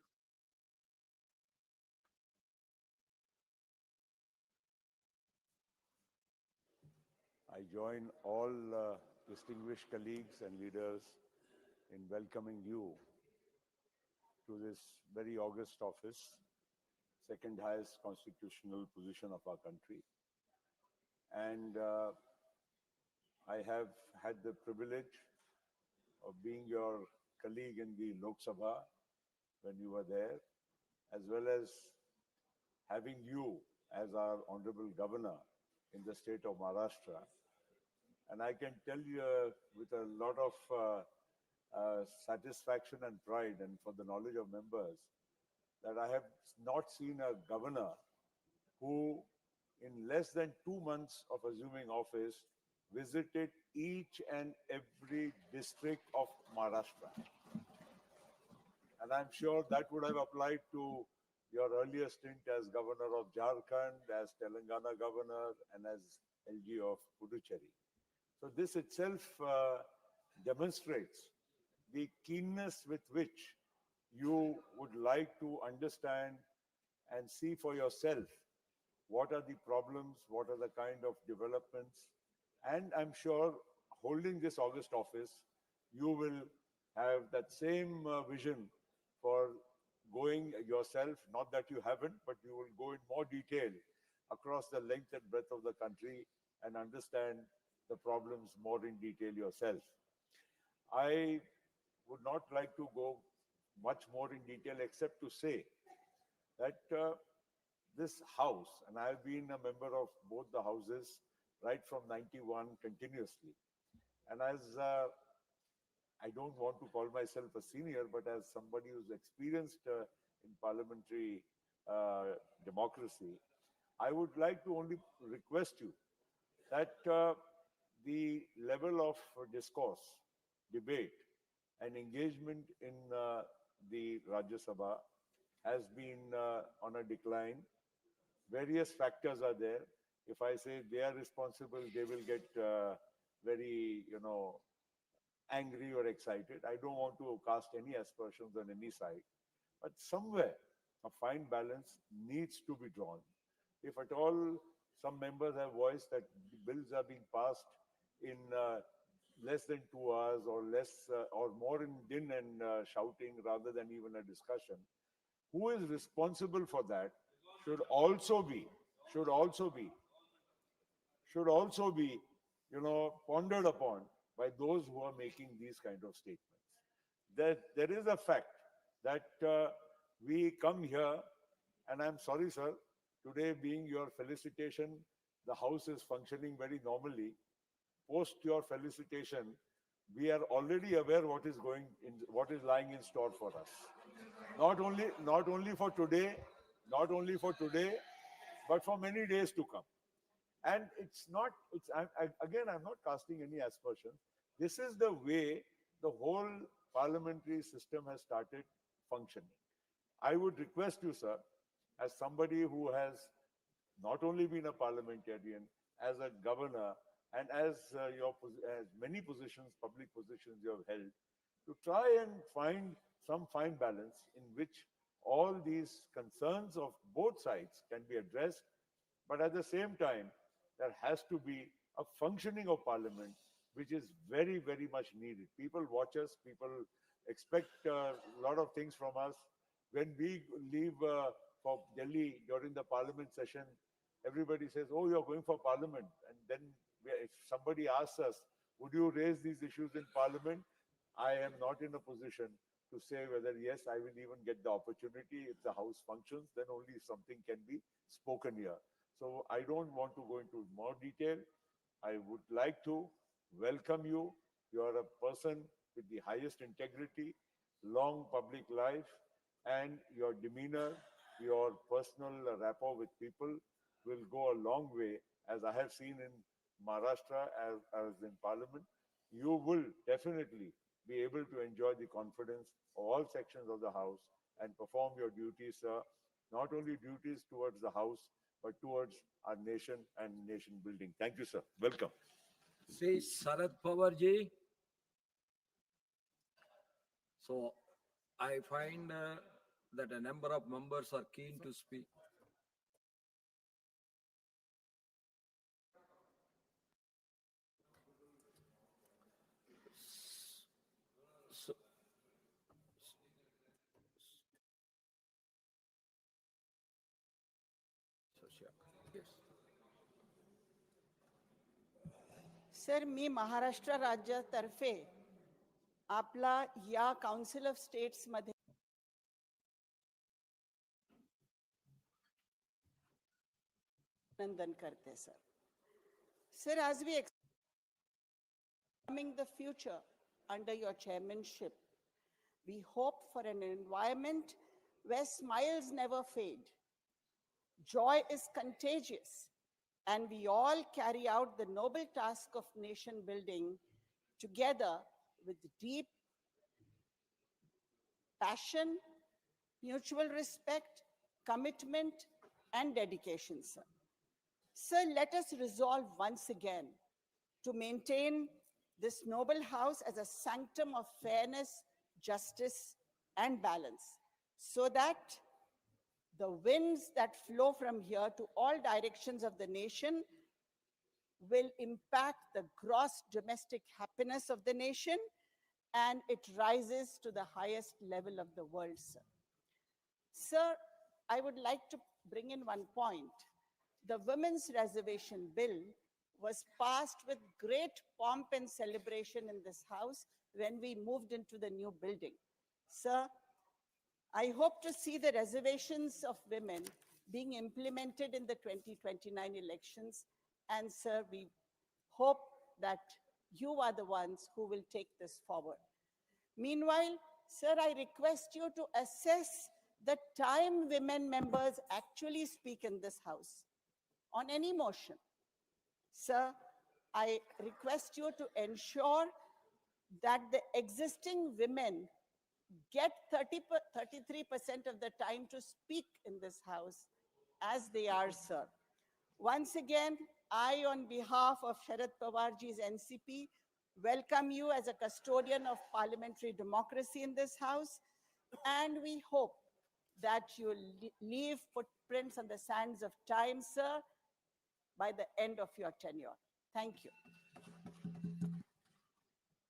I join all distinguished colleagues and leaders in welcoming you to this very august office, second highest constitutional position of our country. And I have had the privilege of being your colleague in the Lok Sabha when you were there, as well as having you as our honorable governor in the state of Maharashtra. And I can tell you with a lot of satisfaction and pride, and for the knowledge of members, that I have not seen a governor who, in less than 2 months of assuming office, visited each and every district of Maharashtra. And I'm sure that would have applied to your earlier stint as governor of Jharkhand, as Telangana governor, and as LG of Puducherry. So this itself demonstrates the keenness with which you would like to understand and see for yourself what are the problems, what are the kind of developments. And I'm sure holding this august office, you will have that same vision for going yourself, not that you haven't, but you will go in more detail across the length and breadth of the country and understand the problems more in detail yourself. I would not like to go much more in detail except to say that this house, and I've been a member of both the houses right from 91 continuously. And as I don't want to call myself a senior, but as somebody who's experienced in parliamentary democracy, I would like to only request you that the level of discourse, debate, and engagement in the Rajya Sabha has been on a decline. Various factors are there. If I say they are responsible, they will get very, angry or excited. I don't want to cast any aspersions on any side. But somewhere, a fine balance needs to be drawn. If at all some members have voiced that bills are being passed in less than 2 hours or less or more in din and shouting rather than even a discussion, who is responsible for that should also be pondered upon by those who are making these kind of statements. There is a fact that we come here, and I'm sorry, sir, today being your felicitation, the House is functioning very normally. Post your felicitation, we are already aware what is what is lying in store for us. Not only for today, but for many days to come. And I'm not casting any aspersion. This is the way the whole parliamentary system has started functioning. I would request you, sir, as somebody who has not only been a parliamentarian, as a governor, and as as many positions, public positions you have held, to try and find some fine balance in which all these concerns of both sides can be addressed, but at the same time, there has to be a functioning of parliament, which is very, very much needed. People watch us, people expect a lot of things from us. When we leave for Delhi during the parliament session, everybody says, oh, you're going for parliament. And then if somebody asks us, would you raise these issues in parliament? I am not in a position to say whether, yes, I will even get the opportunity. If the house functions, then only something can be spoken here. So I don't want to go into more detail. I would like to welcome you. You are a person with the highest integrity, long public life, and your demeanor, your personal rapport with people will go a long way. As I have seen in Maharashtra as in Parliament, you will definitely be able to enjoy the confidence of all sections of the House and perform your duties, sir. Not only duties towards the House, but towards our nation and nation building. Thank you, sir. Welcome. Say Sharad Pawarji. So I find that a number of members are keen to speak. So, yes. Sir मी महाराष्ट्र राज्यातर्फे आपला या council of states मध्ये अभिनंदन करते sir. Sir, as we examine the future under your chairmanship, we hope for an environment where smiles never fade, joy is contagious, and we all carry out the noble task of nation building together with deep passion, mutual respect, commitment, and dedication, sir. Sir, let us resolve once again to maintain this noble house as a sanctum of fairness, justice, and balance, so that the winds that flow from here to all directions of the nation will impact the gross domestic happiness of the nation, and it rises to the highest level of the world, sir. Sir, I would like to bring in one point. The Women's Reservation Bill was passed with great pomp and celebration in this house when we moved into the new building. Sir, I hope to see the reservations of women being implemented in the 2029 elections. And sir, we hope that you are the ones who will take this forward. Meanwhile, sir, I request you to assess the time women members actually speak in this house on any motion. Sir, I request you to ensure that the existing women get 33% of the time to speak in this house as they are, sir. Once again, I, on behalf of Sharad Pawarji's NCP, welcome you as a custodian of parliamentary democracy in this house, and we hope that you leave footprints on the sands of time, sir, by the end of your tenure. Thank you.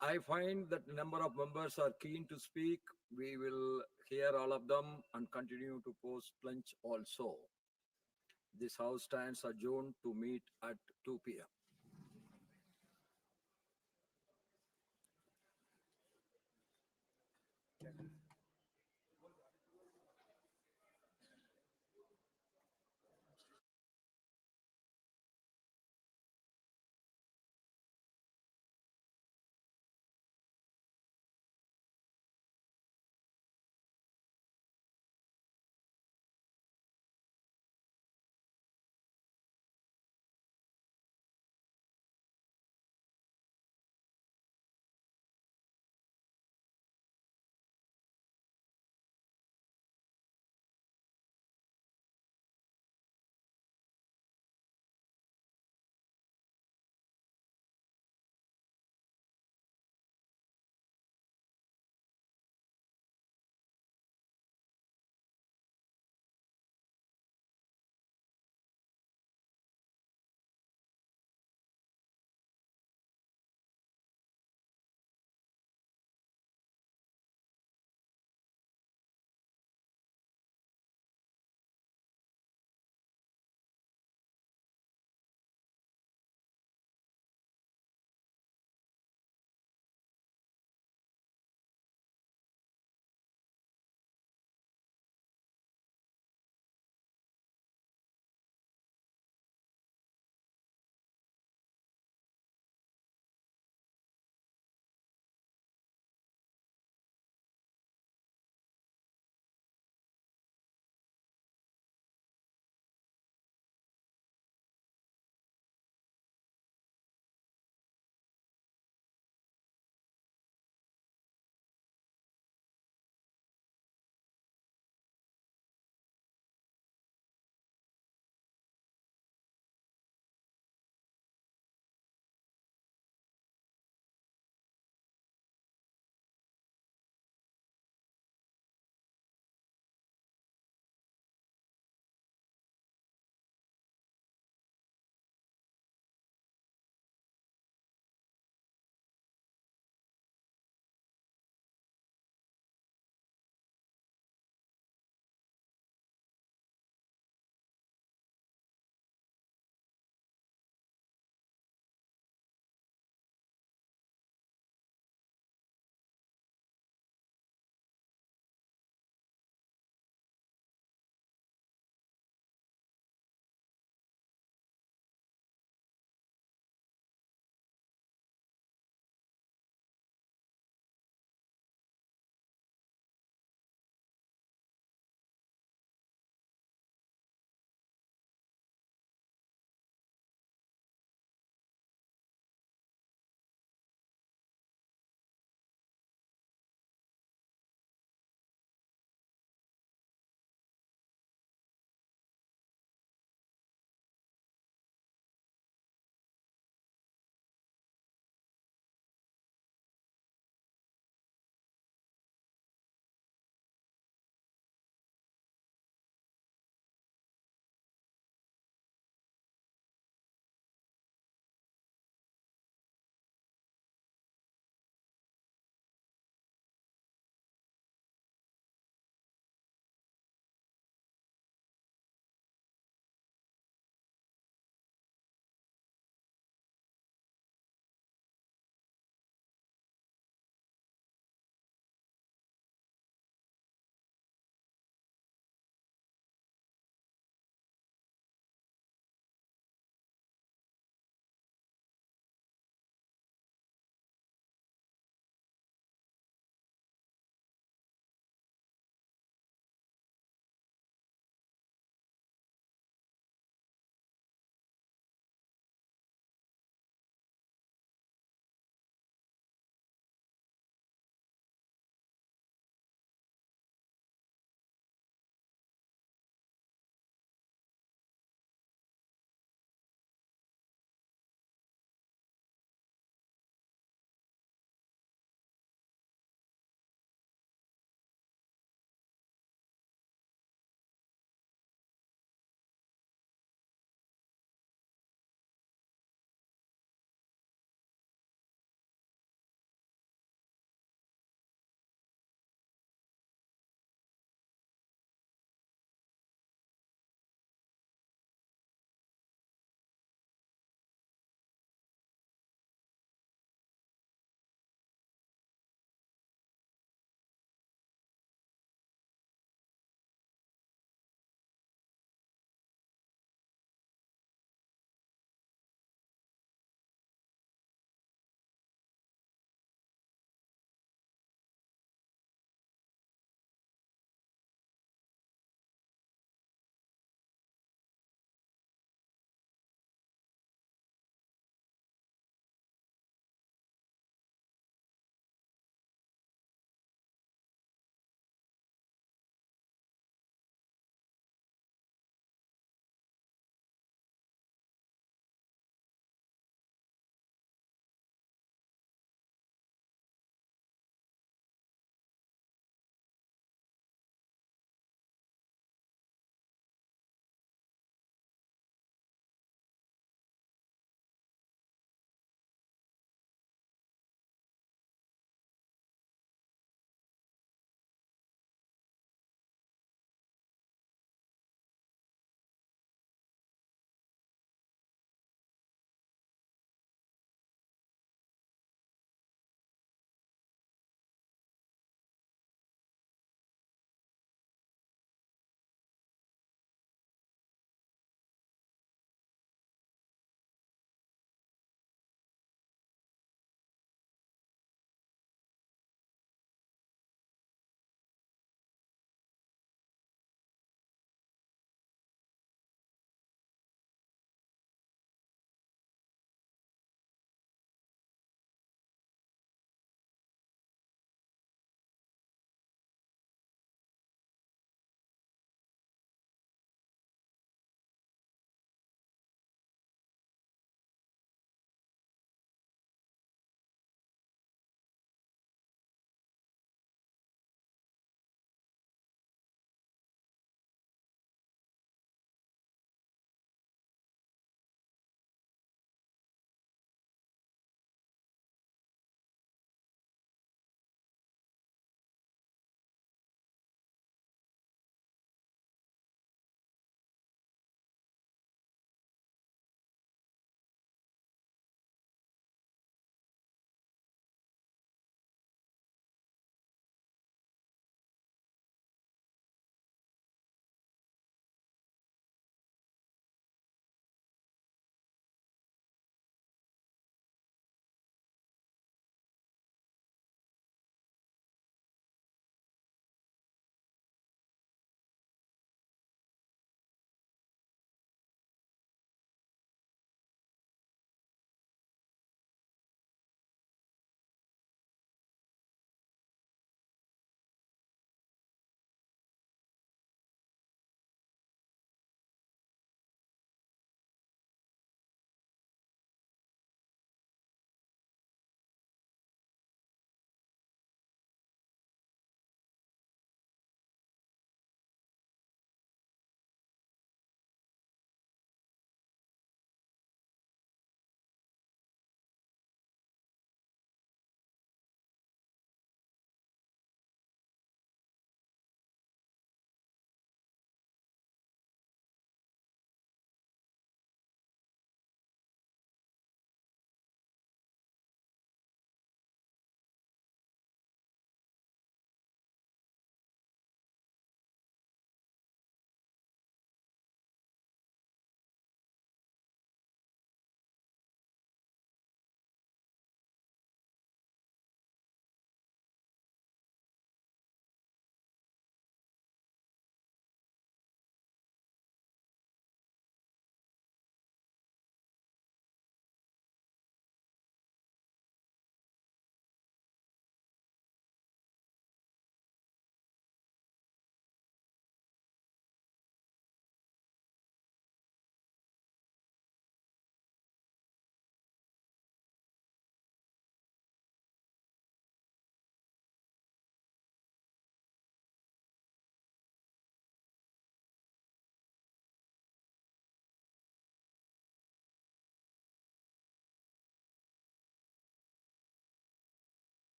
I find that a number of members are keen to speak. We will hear all of them and continue to post lunch also. This house stands adjourned to meet at 2 p.m.